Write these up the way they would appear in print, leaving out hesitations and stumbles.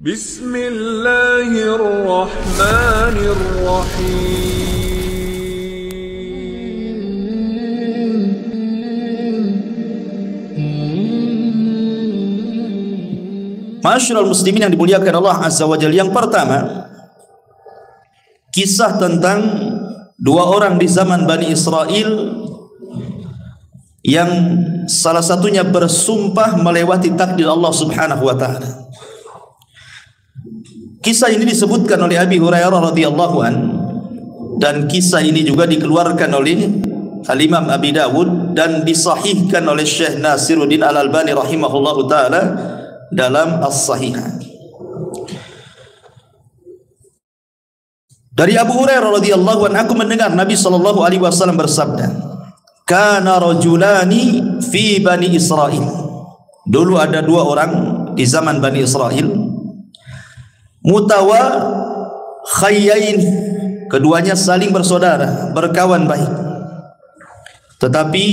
Bismillahirrahmanirrahim. Masyarul muslimin yang dimuliakan Allah Azza wa Jalla, yang pertama kisah tentang dua orang di zaman Bani Israel yang salah satunya bersumpah melewati takdir Allah Subhanahu wa taala. Kisah ini disebutkan oleh Abi Hurairah radhiyallahu an, dan kisah ini juga dikeluarkan oleh Al-Imam Abi Dawud dan disahihkan oleh Syekh Nasiruddin Al-Albani rahimahullahu taala dalam As-Sahihah. Dari Abu Hurairah radhiyallahu an, aku mendengar Nabi sallallahu alaihi wasallam bersabda, "Kana rajulani fi Bani Israil." Dulu ada dua orang di zaman Bani Israel, mutawakhayyain, keduanya saling bersaudara, berkawan baik. Tetapi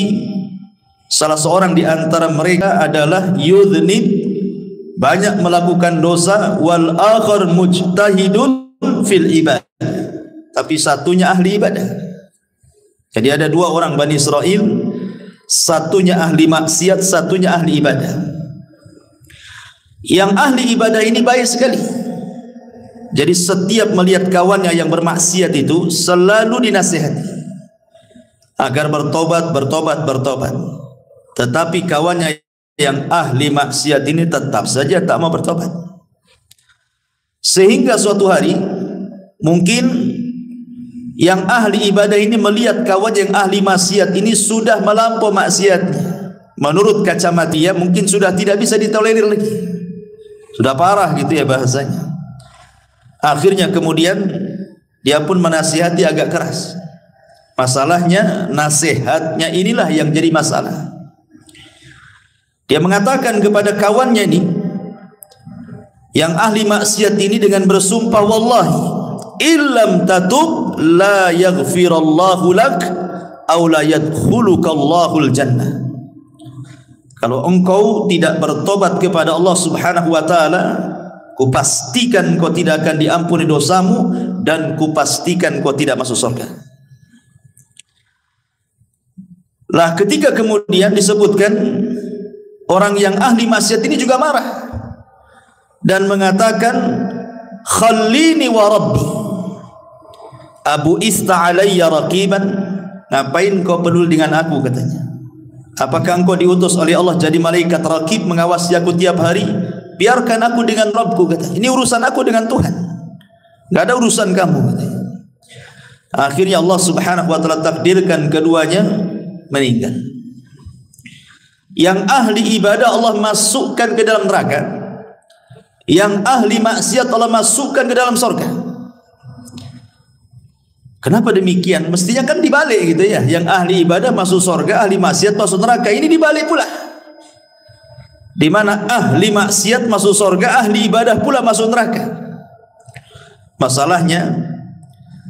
salah seorang di antara mereka adalah yudhnib, banyak melakukan dosa, wal akhar mujtahidun fil ibadah, tapi satunya ahli ibadah. Jadi ada dua orang Bani Israel, satunya ahli maksiat, satunya ahli ibadah. Yang ahli ibadah ini baik sekali. Jadi setiap melihat kawannya yang bermaksiat itu selalu dinasihati agar bertobat. Tetapi kawannya yang ahli maksiat ini tetap saja tak mau bertobat. Sehingga suatu hari mungkin yang ahli ibadah ini melihat kawan yang ahli maksiat ini sudah melampau maksiatnya. Menurut kacamata dia mungkin sudah tidak bisa ditolerir lagi, sudah parah gitu ya bahasanya. Akhirnya kemudian dia pun menasihati agak keras. Masalahnya nasihatnya inilah yang jadi masalah. Dia mengatakan kepada kawannya ini yang ahli maksiat ini dengan bersumpah, wallahi illam tatub la yaghfirallahu lak aw la yadkhulukallahul jannah. Kalau engkau tidak bertobat kepada Allah Subhanahu wa taala, kupastikan kau tidak akan diampuni dosamu dan kupastikan kau tidak masuk surga. Lah ketika kemudian disebutkan, orang yang ahli maksiat ini juga marah dan mengatakan, khallini wa rabbi abu ista alayya raqiban, ngapain kau peduli dengan aku, katanya. Apakah engkau diutus oleh Allah jadi malaikat raqib mengawasi aku tiap hari? Biarkan aku dengan Rabbku, katanya. Ini urusan aku dengan Tuhan, enggak ada urusan kamu, katanya. Akhirnya Allah Subhanahu wa taala takdirkan keduanya meninggal. Yang ahli ibadah Allah masukkan ke dalam neraka, yang ahli maksiat Allah masukkan ke dalam surga. Kenapa demikian? Mestinya kan dibalik gitu ya. Yang ahli ibadah masuk surga, ahli maksiat masuk neraka. Ini dibalik pula, di mana ahli maksiat masuk surga, ahli ibadah pula masuk neraka. Masalahnya,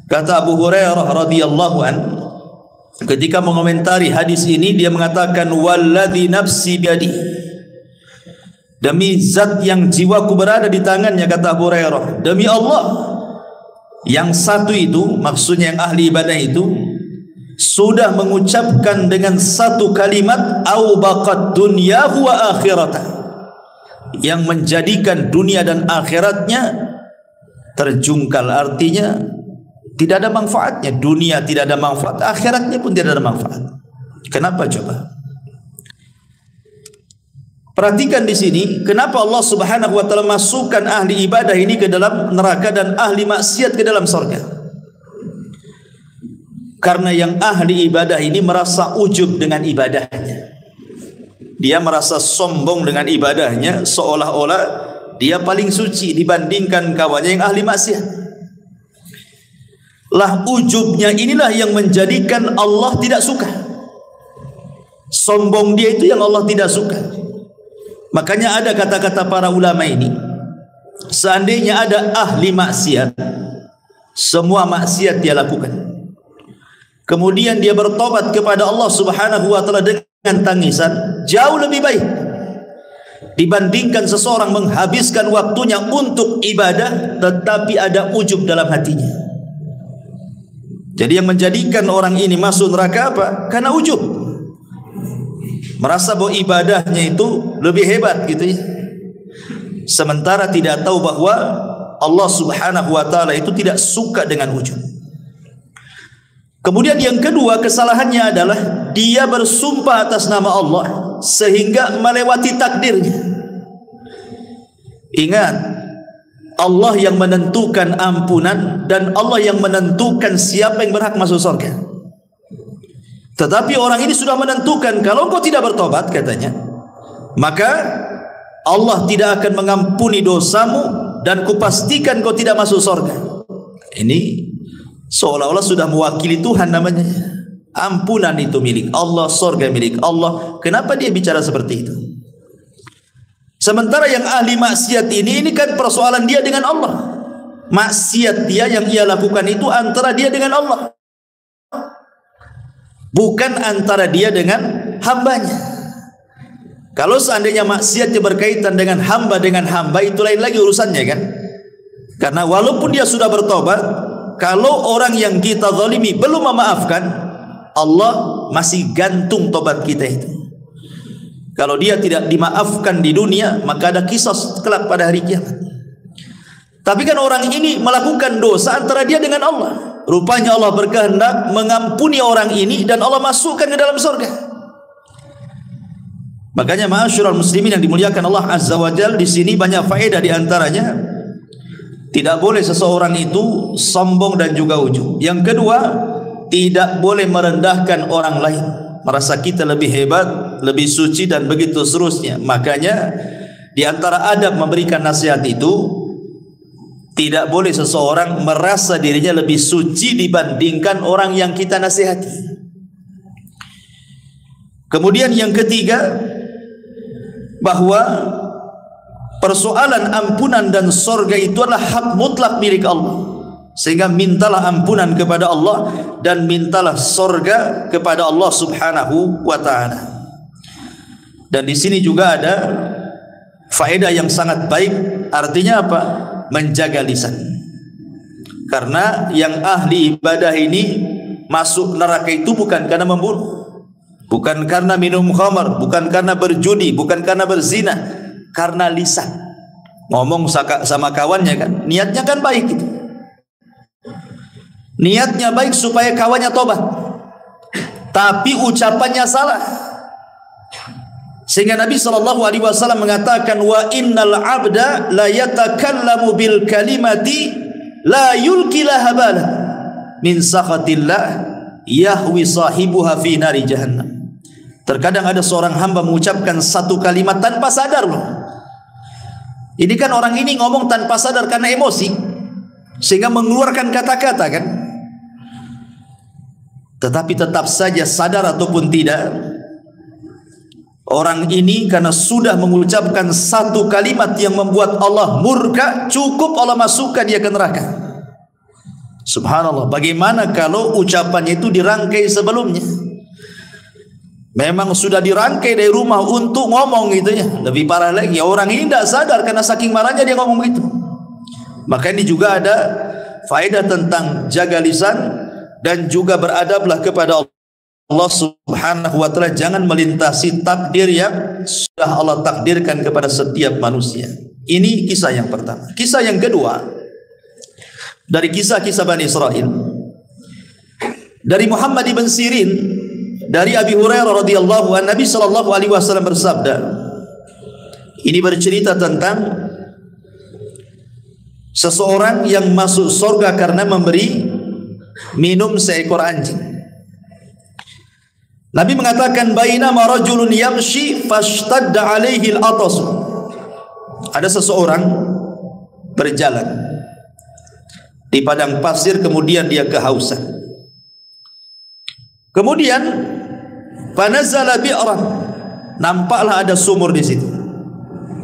kata Abu Hurairah radhiyallahu an, ketika mengomentari hadis ini, dia mengatakan, walladzi nafsi biadi, demi zat yang jiwaku berada di tangannya, kata Abu Hurairah, demi Allah, yang satu itu, maksudnya yang ahli ibadah itu, sudah mengucapkan dengan satu kalimat, au baqad dunyahu wa akhiratah, yang menjadikan dunia dan akhiratnya terjungkal. Artinya tidak ada manfaatnya. Dunia tidak ada manfaat, akhiratnya pun tidak ada manfaat. Kenapa coba? Perhatikan di sini, kenapa Allah Subhanahu wa taala masukkan ahli ibadah ini ke dalam neraka dan ahli maksiat ke dalam surga? Karena yang ahli ibadah ini merasa ujub dengan ibadahnya. Dia merasa sombong dengan ibadahnya, seolah-olah dia paling suci dibandingkan kawannya yang ahli maksiat. Lah ujubnya inilah yang menjadikan Allah tidak suka. Sombong dia itu yang Allah tidak suka. Makanya ada kata-kata para ulama ini, seandainya ada ahli maksiat, semua maksiat dia lakukan, kemudian dia bertobat kepada Allah Subhanahu wa taala dengan tangisan, jauh lebih baik dibandingkan seseorang menghabiskan waktunya untuk ibadah tetapi ada ujub dalam hatinya. Jadi yang menjadikan orang ini masuk neraka apa? Karena ujub, merasa bahwa ibadahnya itu lebih hebat gitu ya, sementara tidak tahu bahwa Allah Subhanahu wa ta'ala itu tidak suka dengan ujub. Kemudian yang kedua kesalahannya adalah dia bersumpah atas nama Allah sehingga melewati takdirnya. Ingat, Allah yang menentukan ampunan dan Allah yang menentukan siapa yang berhak masuk surga. Tetapi orang ini sudah menentukan kalau kau tidak bertobat katanya, maka Allah tidak akan mengampuni dosamu dan kupastikan kau tidak masuk surga. Ini seolah-olah sudah mewakili Tuhan namanya. Ampunan itu milik Allah, surga milik Allah. Kenapa dia bicara seperti itu? Sementara yang ahli maksiat ini kan persoalan dia dengan Allah. Maksiat dia yang ia lakukan itu antara dia dengan Allah, bukan antara dia dengan hambanya. Kalau seandainya maksiatnya berkaitan dengan hamba itu lain lagi urusannya kan. Karena walaupun dia sudah bertobat, kalau orang yang kita zalimi belum memaafkan, Allah masih gantung tobat kita itu. Kalau dia tidak dimaafkan di dunia, maka ada kisos kelak pada hari kiamat. Tapi kan orang ini melakukan dosa antara dia dengan Allah. Rupanya Allah berkehendak mengampuni orang ini dan Allah masukkan ke dalam surga. Makanya ma'asyiral muslimin yang dimuliakan Allah Azza wa Jalla, di sini banyak faedah di antaranya. Tidak boleh seseorang itu sombong dan juga ujub. Yang kedua, tidak boleh merendahkan orang lain, merasa kita lebih hebat, lebih suci dan begitu seterusnya. Makanya di antara adab memberikan nasihat itu, tidak boleh seseorang merasa dirinya lebih suci dibandingkan orang yang kita nasihati. Kemudian yang ketiga, bahwa persoalan ampunan dan surga itu adalah hak mutlak milik Allah. Sehingga mintalah ampunan kepada Allah dan mintalah surga kepada Allah Subhanahu wa ta'ala. Dan di sini juga ada faedah yang sangat baik. Artinya apa? Menjaga lisan. Karena yang ahli ibadah ini masuk neraka itu bukan karena membunuh, bukan karena minum khamar, bukan karena berjudi, bukan karena berzina, karena lisan. Ngomong sama kawannya kan, niatnya kan baik gitu. Niatnya baik supaya kawannya tobat, tapi ucapannya salah. Sehingga Nabi SAW mengatakan, wa innal abda la yatakallamu bil kalimati la yulki laha bala min sakhatillah yahwi sahibuha fi nari jahannam. Terkadang ada seorang hamba mengucapkan satu kalimat tanpa sadar loh. Ini kan orang ini ngomong tanpa sadar karena emosi, sehingga mengeluarkan kata-kata kan. Tetapi tetap saja sadar ataupun tidak, orang ini karena sudah mengucapkan satu kalimat yang membuat Allah murka, cukup Allah masukkan dia ke neraka. Subhanallah, bagaimana kalau ucapannya itu dirangkai sebelumnya? Memang sudah dirangkai dari rumah untuk ngomong gitu ya. Lebih parah lagi, orang ini tidak sadar karena saking marahnya dia ngomong gitu. Maka ini juga ada faedah tentang jaga lisan dan juga beradablah kepada Allah Subhanahu wa ta'ala. Jangan melintasi takdir yang sudah Allah takdirkan kepada setiap manusia. Ini kisah yang pertama. Kisah yang kedua, dari kisah-kisah Bani Israel, dari Muhammad ibn Sirin, dari Abi Hurairah radhiyallahu anhu, Nabi sallallahu alaihi wasallam bersabda. Ini bercerita tentang seseorang yang masuk surga karena memberi minum seekor anjing. Nabi mengatakan, bainama rajulun yamshi fashtadda alaihi al-atas. Ada seseorang berjalan di padang pasir, kemudian dia kehausan. Kemudian fanazala bi'ran, nampaklah ada sumur di situ.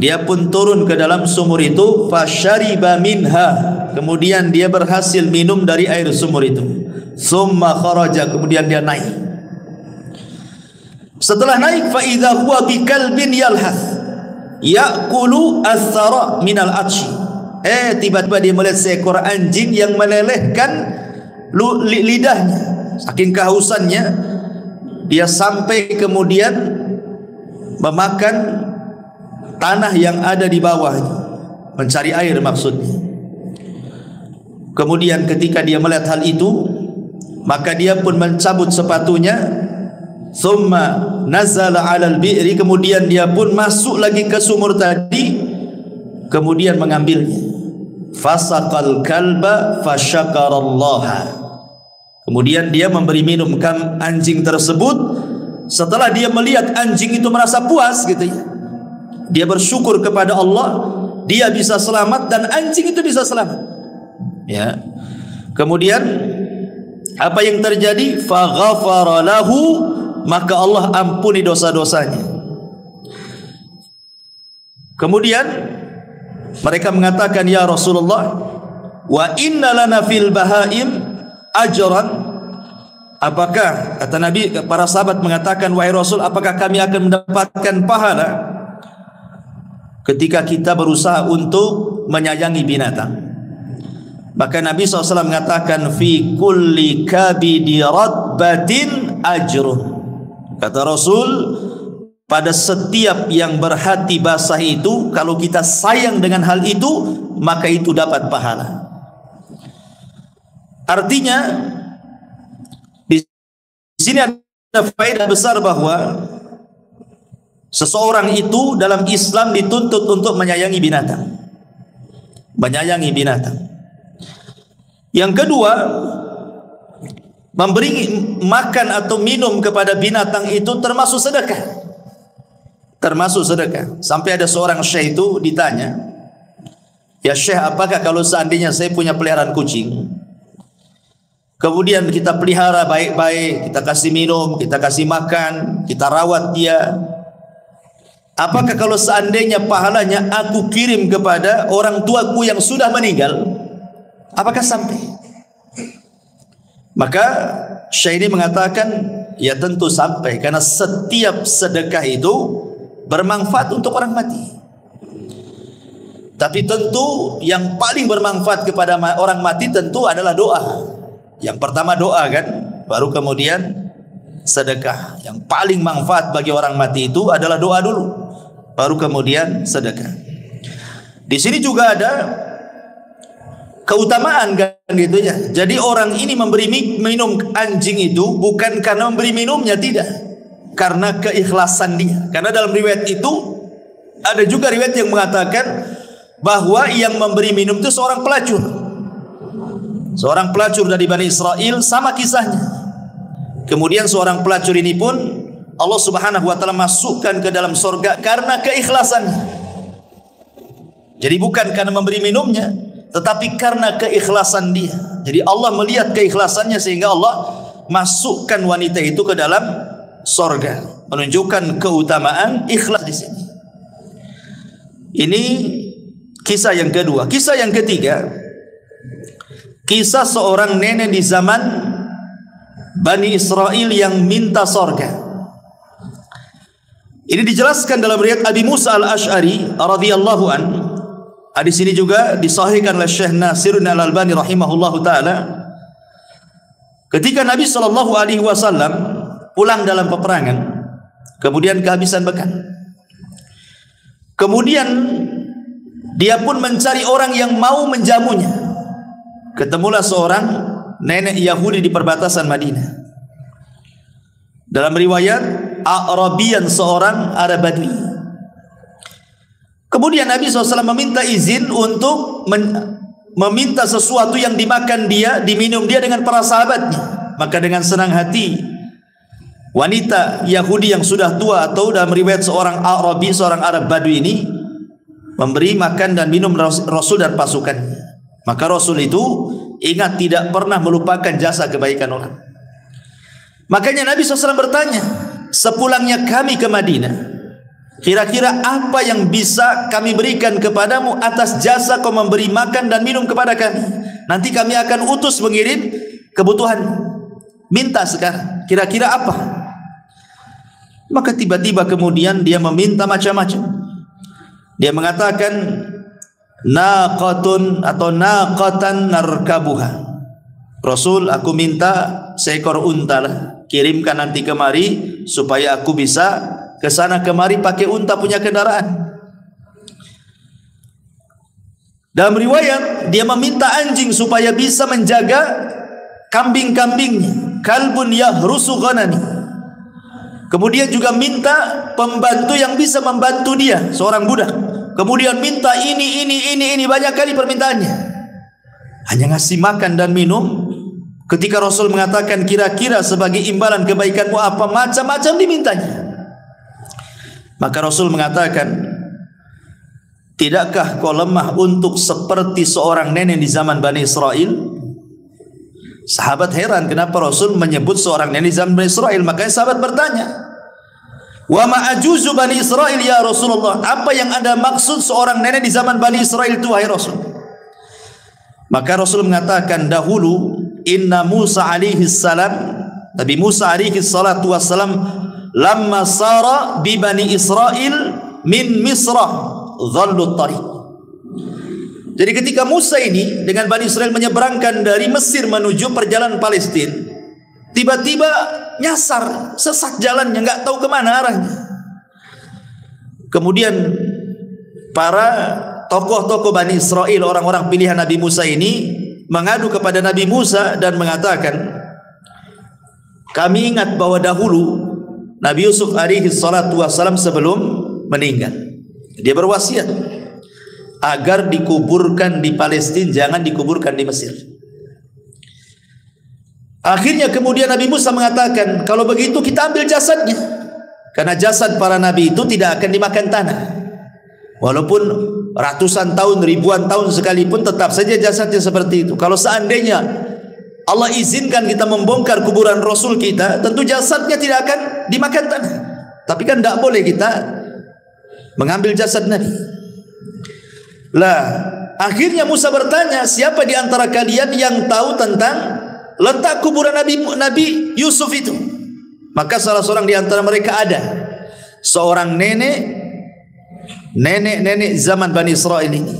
Dia pun turun ke dalam sumur itu, fasyariba minha, kemudian dia berhasil minum dari air sumur itu. Summa kharaja, kemudian dia naik. Setelah naik, fa idza huwa bikalbin yalhath, ya'kulu athara minal atshi. Tiba-tiba dia melihat seekor anjing yang melelehkan lidahnya saking kehausannya. Dia sampai kemudian memakan tanah yang ada di bawahnya, mencari air maksudnya. Kemudian ketika dia melihat hal itu, maka dia pun mencabut sepatunya, thumma nazala 'alal bi'ri, kemudian dia pun masuk lagi ke sumur tadi, kemudian mengambilnya. Fasaqal kalba fasyakarallaha. Kemudian dia memberi minum anjing tersebut. Setelah dia melihat anjing itu merasa puas gitu ya, dia bersyukur kepada Allah, dia bisa selamat dan anjing itu bisa selamat ya. Kemudian apa yang terjadi? Faghafara lahu, maka Allah ampuni dosa-dosanya. Kemudian mereka mengatakan, ya Rasulullah, wa inna lana fil bahaim ajran. Apakah, kata Nabi, para sahabat mengatakan, wahai Rasul, apakah kami akan mendapatkan pahala ketika kita berusaha untuk menyayangi binatang? Maka Nabi SAW mengatakan, fi kulli kabidi radbatin ajrun. Kata Rasul, pada setiap yang berhati basah itu, kalau kita sayang dengan hal itu, maka itu dapat pahala. Artinya di sini ada faedah besar bahwa seseorang itu dalam Islam dituntut untuk menyayangi binatang, menyayangi binatang. Yang kedua, memberi makan atau minum kepada binatang itu termasuk sedekah. Termasuk sedekah. Sampai ada seorang syekh itu ditanya, ya syekh, apakah kalau seandainya saya punya peliharaan kucing, kemudian kita pelihara baik-baik, kita kasih minum, kita kasih makan, kita rawat dia, apakah kalau seandainya pahalanya aku kirim kepada orang tuaku yang sudah meninggal, apakah sampai? Maka syekh ini mengatakan, ya tentu sampai, karena setiap sedekah itu bermanfaat untuk orang mati. Tapi tentu yang paling bermanfaat kepada orang mati tentu adalah doa. Yang pertama doa kan, baru kemudian sedekah. Yang paling manfaat bagi orang mati itu adalah doa dulu, baru kemudian sedekah. Di sini juga ada keutamaan kan gitu ya. Jadi orang ini memberi minum anjing itu bukan karena memberi minumnya, tidak, karena keikhlasan dia. Karena dalam riwayat itu ada juga riwayat yang mengatakan bahwa yang memberi minum itu seorang pelacur. Seorang pelacur dari Bani Israel, sama kisahnya. Kemudian seorang pelacur ini pun Allah Subhanahu wa taala masukkan ke dalam surga karena keikhlasannya. Jadi bukan karena memberi minumnya, tetapi karena keikhlasan dia. Jadi Allah melihat keikhlasannya sehingga Allah masukkan wanita itu ke dalam surga, menunjukkan keutamaan ikhlas di sini. Ini kisah yang kedua. Kisah yang ketiga, kisah seorang nenek di zaman Bani Israel yang minta surga. Ini dijelaskan dalam riwayat Abi Musa al-Ash'ari radhiyallahu an. Di sini juga disahihkan oleh Syekh Nasiruddin Al-Albani rahimahullahu taala. Ketika Nabi sallallahu alaihi wasallam pulang dalam peperangan, kemudian kehabisan bekal. Kemudian dia pun mencari orang yang mau menjamunya. Ketemulah seorang nenek Yahudi di perbatasan Madinah. Dalam riwayat Arabian, seorang Arab Badui. Kemudian Nabi SAW meminta izin untuk meminta sesuatu yang dimakan dia, diminum dia dengan para sahabatnya. Maka dengan senang hati wanita Yahudi yang sudah tua, atau dalam riwayat seorang Arabi, seorang Arab Badui ini, memberi makan dan minum Rasul dan pasukannya. Maka Rasul itu ingat tidak pernah melupakan jasa kebaikan orang. Makanya Nabi SAW bertanya, sepulangnya kami ke Madinah, kira-kira apa yang bisa kami berikan kepadamu atas jasa kau memberi makan dan minum kepada kami? Nanti kami akan utus mengirim kebutuhan. Minta sekarang, kira-kira apa? Maka tiba-tiba kemudian dia meminta macam-macam. Dia mengatakan naqatun atau naqatan narkabuha. Rasul, aku minta seekor unta lah, kirimkan nanti kemari supaya aku bisa ke sana kemari pakai unta punya kendaraan. Dalam riwayat dia meminta anjing supaya bisa menjaga kambing-kambingnya, kalbun yahrusu ghanami. Kemudian juga minta pembantu yang bisa membantu dia, seorang budak. Kemudian minta ini banyak kali permintaannya. Hanya ngasih makan dan minum. Ketika Rasul mengatakan kira-kira sebagai imbalan kebaikanmu apa, macam-macam dimintanya. Maka Rasul mengatakan, tidakkah kau lemah untuk seperti seorang nenek di zaman Bani Israel? Sahabat heran kenapa Rasul menyebut seorang nenek di zaman Bani Israel. Makanya sahabat bertanya, wa ma'ajuzu Bani Israel ya Rasulullah, apa yang Anda maksud seorang nenek di zaman Bani Israel itu wahai Rasul? Maka Rasul mengatakan, dahulu inna Musa alaihi salam, Nabi Musa alaihi salatu wassalam, lamma sara bi Bani Israel min Misra dhallu tariq. Jadi ketika Musa ini dengan Bani Israel menyeberangkan dari Mesir menuju perjalanan Palestina, tiba-tiba nyasar, sesat jalannya, nggak tahu kemana arahnya. Kemudian para tokoh-tokoh Bani Israel, orang-orang pilihan Nabi Musa ini mengadu kepada Nabi Musa dan mengatakan, kami ingat bahwa dahulu Nabi Yusuf alaihi salatu wassalam sebelum meninggal, dia berwasiat agar dikuburkan di Palestina, jangan dikuburkan di Mesir. Akhirnya kemudian Nabi Musa mengatakan, kalau begitu kita ambil jasadnya, karena jasad para nabi itu tidak akan dimakan tanah. Walaupun ratusan tahun, ribuan tahun sekalipun, tetap saja jasadnya seperti itu. Kalau seandainya Allah izinkan kita membongkar kuburan Rasul kita, tentu jasadnya tidak akan dimakan tanah. Tapi kan tidak boleh kita mengambil jasad Nabi. Lah, akhirnya Musa bertanya, siapa di antara kalian yang tahu tentang letak kuburan Nabi Yusuf itu? Maka salah seorang di antara mereka ada seorang nenek zaman Bani Israel ini.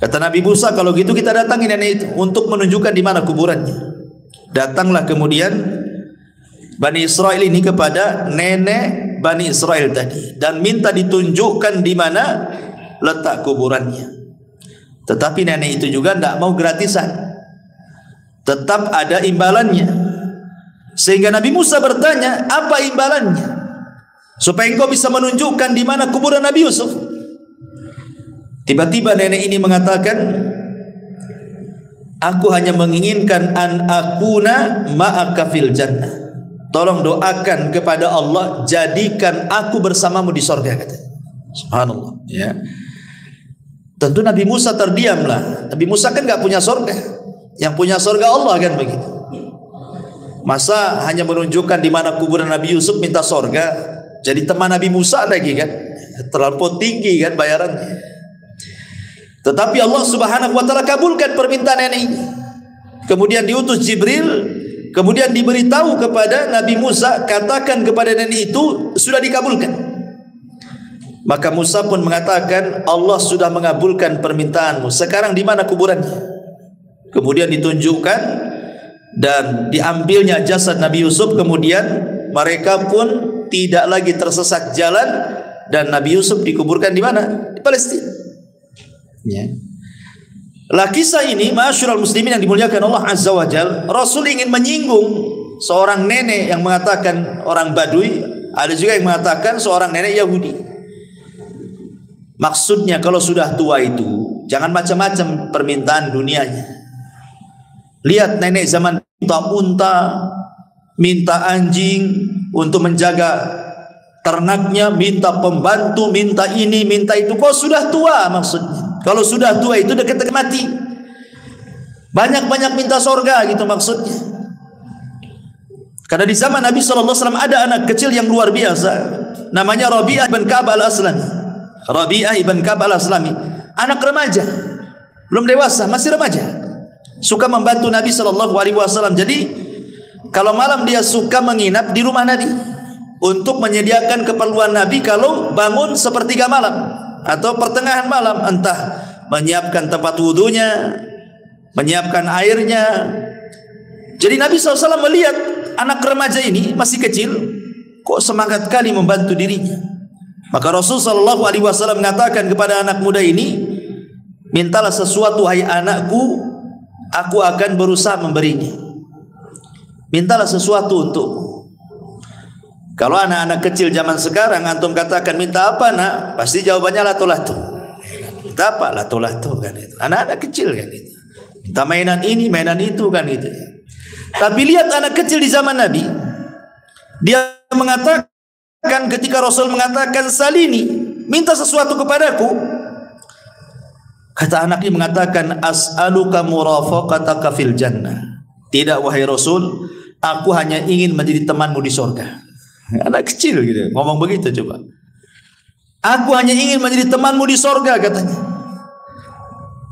Kata Nabi Musa, kalau gitu kita datangi nenek itu untuk menunjukkan di mana kuburannya. Datanglah kemudian Bani Israel ini kepada nenek Bani Israel tadi dan minta ditunjukkan di mana letak kuburannya. Tetapi nenek itu juga tidak mau gratisan, tetap ada imbalannya. Sehingga Nabi Musa bertanya, apa imbalannya supaya engkau bisa menunjukkan di mana kuburan Nabi Yusuf? Tiba-tiba nenek ini mengatakan, aku hanya menginginkan an akuna ma'aka fil jannah. Tolong doakan kepada Allah, jadikan aku bersamamu di surga, kata. Subhanallah, ya. Tentu Nabi Musa terdiamlah. Nabi Musa kan enggak punya surga. Yang punya surga Allah, kan begitu. Masa hanya menunjukkan di mana kuburan Nabi Yusuf minta surga? Jadi teman Nabi Musa lagi, kan? Terlampau tinggi kan bayarannya. Tetapi Allah Subhanahu wa taala kabulkan permintaan nenek ini. Kemudian diutus Jibril, kemudian diberitahu kepada Nabi Musa, katakan kepada nenek itu sudah dikabulkan. Maka Musa pun mengatakan, Allah sudah mengabulkan permintaanmu. Sekarang di mana kuburannya? Kemudian ditunjukkan dan diambilnya jasad Nabi Yusuf. Kemudian mereka pun tidak lagi tersesat jalan dan Nabi Yusuf dikuburkan di mana? Di Palestina. Ya. Lah kisah ini, ma'asyiral muslimin yang dimuliakan Allah Azza wa Jalla, Rasul ingin menyinggung seorang nenek yang mengatakan orang Badui, ada juga yang mengatakan seorang nenek Yahudi. Maksudnya kalau sudah tua itu jangan macam-macam permintaan dunianya. Lihat nenek zaman minta unta, minta anjing untuk menjaga ternaknya, minta pembantu, minta ini, minta itu. Kok sudah tua maksudnya? Kalau sudah tua itu dekat mati. Banyak-banyak minta surga gitu maksudnya. Karena di zaman Nabi SAW ada anak kecil yang luar biasa, namanya Rabi'ah ibn Ka'ab al-Aslami. Rabi'ah ibn Ka'ab al-Aslami, anak remaja, belum dewasa, masih remaja, suka membantu Nabi SAW. Jadi kalau malam dia suka menginap di rumah Nabi untuk menyediakan keperluan Nabi kalau bangun sepertiga malam. atau pertengahan malam, entah menyiapkan tempat wudunya, menyiapkan airnya. Jadi Nabi SAW melihat anak remaja ini masih kecil, kok semangat kali membantu dirinya. Maka Rasul SAW mengatakan kepada anak muda ini, mintalah sesuatu hai anakku, aku akan berusaha memberinya. Mintalah sesuatu untukmu. Kalau anak-anak kecil zaman sekarang antum katakan minta apa nak, pasti jawabannya lato-lato. Minta apa? Lato-lato kan itu. Anak-anak kecil kan itu. Minta mainan ini, mainan itu kan itu. Tapi lihat anak kecil di zaman Nabi, dia mengatakan ketika Rasul mengatakan salini, minta sesuatu kepadaku. Kata anak ini mengatakan as'aluka murafaqataka fil jannah. Tidak wahai Rasul, aku hanya ingin menjadi temanmu di surga. Anak kecil gitu ngomong begitu, coba. Aku hanya ingin menjadi temanmu di surga katanya.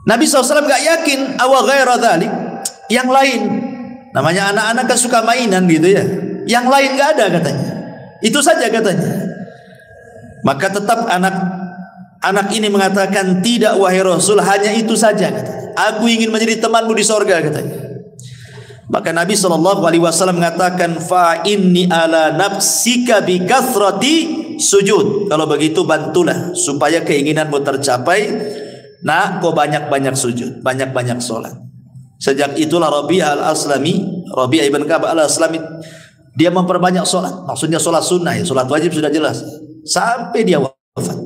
Nabi SAW gak yakin awa ghaira dzalik, yang lain. Namanya anak-anak kan suka mainan gitu ya. Yang lain gak ada katanya. Itu saja katanya. Maka tetap anak ini mengatakan tidak wahai Rasul, hanya itu saja katanya. Aku ingin menjadi temanmu di surga katanya. Maka Nabi SAW mengatakan fa inni ala nafsika bi kathrati sujud. Kalau begitu bantulah supaya keinginanmu tercapai. Nah, kau banyak-banyak sujud, banyak-banyak solat. Sejak itulah Rabi'ah al-Aslami, Rabi'ah ibn Ka'ab al-Aslami, dia memperbanyak solat. Maksudnya solat sunnah ya, solat wajib sudah jelas. Sampai dia wafat.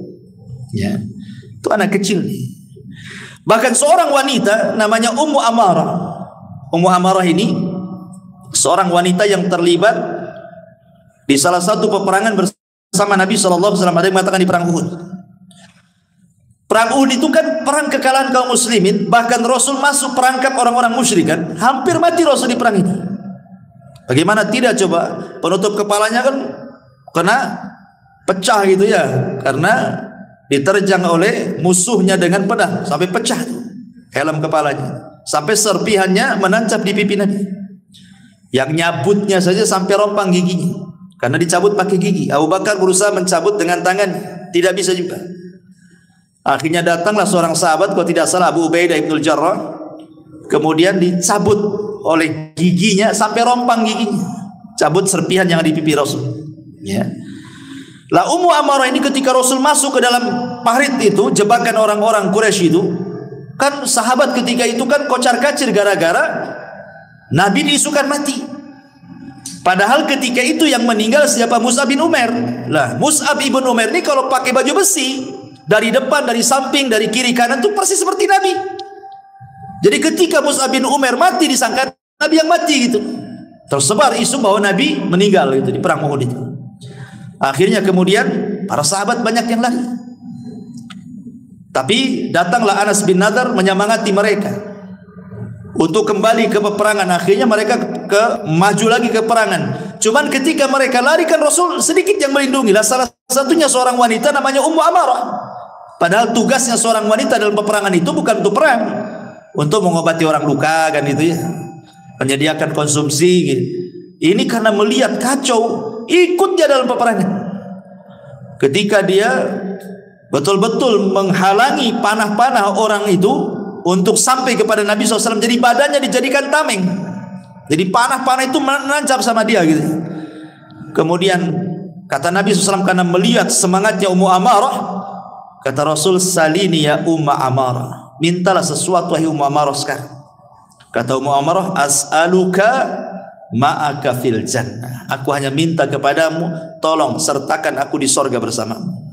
Ya, itu anak kecil nih. Bahkan seorang wanita namanya Ummu Amarah. Ummu Amarah ini seorang wanita yang terlibat di salah satu peperangan bersama Nabi SAW. Ada yang mengatakan di perang Uhud. Perang Uhud itu kan perang kekalahan kaum muslimin. Bahkan Rasul masuk perangkap orang-orang musyrik kan. Hampir mati Rasul di perang itu. Bagaimana tidak coba, penutup kepalanya kan kena pecah gitu ya, karena diterjang oleh musuhnya dengan pedang sampai pecah tuh helm kepalanya. Sampai serpihannya menancap di pipi Nabi. Yang nyabutnya saja sampai rompang giginya, karena dicabut pakai gigi. Abu Bakar berusaha mencabut dengan tangan, tidak bisa juga. Akhirnya datanglah seorang sahabat, kalau tidak salah Abu Ubaidah ibnul Jarrah, kemudian dicabut oleh giginya sampai rompang giginya, cabut serpihan yang di pipi Rasul. Ya. Lah Ummu Amarah ini ketika Rasul masuk ke dalam parit itu, jebakan orang-orang Quraisy itu, kan sahabat ketika itu kan kocar-kacir gara-gara Nabi diisukan mati. Padahal ketika itu yang meninggal siapa? Mus'ab bin Umair. Lah Mus'ab bin Umair ini kalau pakai baju besi, dari depan, dari samping, dari kiri kanan itu persis seperti Nabi. Jadi ketika Mus'ab bin Umair mati disangka Nabi yang mati gitu. Tersebar isu bahwa Nabi meninggal itu di perang Uhud itu. Akhirnya kemudian para sahabat banyak yang lari. Tapi datanglah Anas bin Nadar menyemangati mereka untuk kembali ke peperangan. Akhirnya mereka maju lagi ke peperangan. Cuman ketika mereka lari kan Rasul sedikit yang melindungi. Lah salah satunya seorang wanita namanya Ummu Amarah. Padahal tugasnya seorang wanita dalam peperangan itu bukan untuk perang, untuk mengobati orang luka kan itu ya, menyediakan konsumsi gitu. Ini karena melihat kacau, ikut dia dalam peperangan. Ketika dia betul-betul menghalangi panah-panah orang itu untuk sampai kepada Nabi SAW, jadi badannya dijadikan tameng, jadi panah-panah itu menancap sama dia gitu. Kemudian kata Nabi SAW karena melihat semangatnya Ummu Amarah, kata Rasul, salini ya Umma Amarah, mintalah sesuatu hai Ummu Amarah sekarang. Kata Ummu Amarah, as'aluka ma'aka fil jannah, aku hanya minta kepadamu, tolong sertakan aku di sorga bersamamu.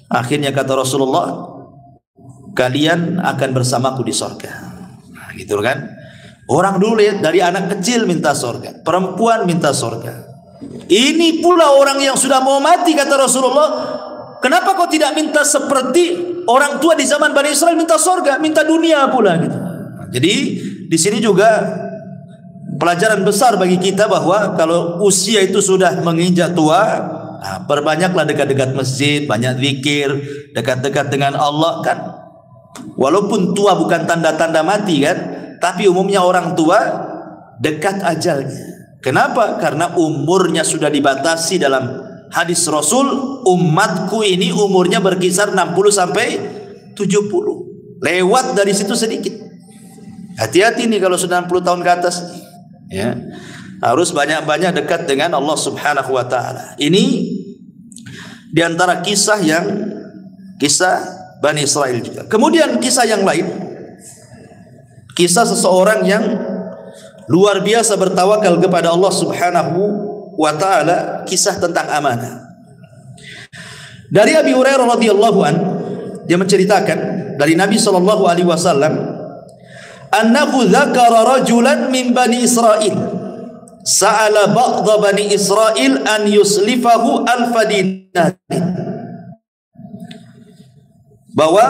Akhirnya kata Rasulullah, kalian akan bersamaku di sorga. Nah, gitu kan. Orang dulu lihat dari anak kecil minta sorga, perempuan minta sorga. Ini pula orang yang sudah mau mati, kata Rasulullah, kenapa kau tidak minta seperti orang tua di zaman Bani Israel minta sorga, minta dunia pula gitu. Nah, jadi di sini juga pelajaran besar bagi kita bahwa kalau usia itu sudah menginjak tua, nah, perbanyaklah dekat-dekat masjid, banyak zikir, dekat-dekat dengan Allah kan. Walaupun tua bukan tanda-tanda mati kan, tapi umumnya orang tua dekat ajalnya. Kenapa? Karena umurnya sudah dibatasi dalam hadis Rasul, umatku ini umurnya berkisar 60 sampai 70. Lewat dari situ sedikit. Hati-hati nih kalau sudah 60 tahun ke atas. Ya. Harus banyak-banyak dekat dengan Allah Subhanahu wa taala. Ini di antara kisah Bani Israel juga. Kemudian kisah yang lain, kisah seseorang yang luar biasa bertawakal kepada Allah Subhanahu wa taala, kisah tentang amanah. Dari Abi Hurairah radhiyallahu an, dia menceritakan dari Nabi sallallahu alaihi wasallam, annahu dzakara rajulan min Bani Israil sa'ala ba'dha Bani Israil an yuslifahu alfa dinar. Bahwa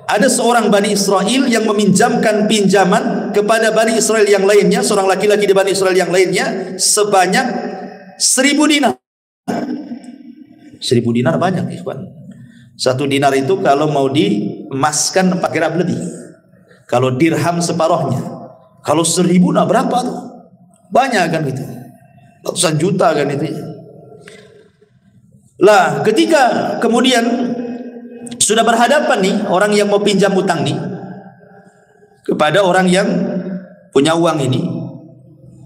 ada seorang Bani Israel yang meminjamkan pinjaman kepada Bani Israel yang lainnya, seorang laki-laki di Bani Israel yang lainnya, sebanyak 1000 dinar. 1000 dinar banyak, ikhwan. 1 dinar itu kalau mau diemaskan 4 gram lebih. Kalau dirham separuhnya. Kalau 1000 nah berapa tuh? Banyak kan itu. Ratusan juta kan itu. Lah, ketika kemudian sudah berhadapan nih orang yang mau pinjam utang nih kepada orang yang punya uang ini,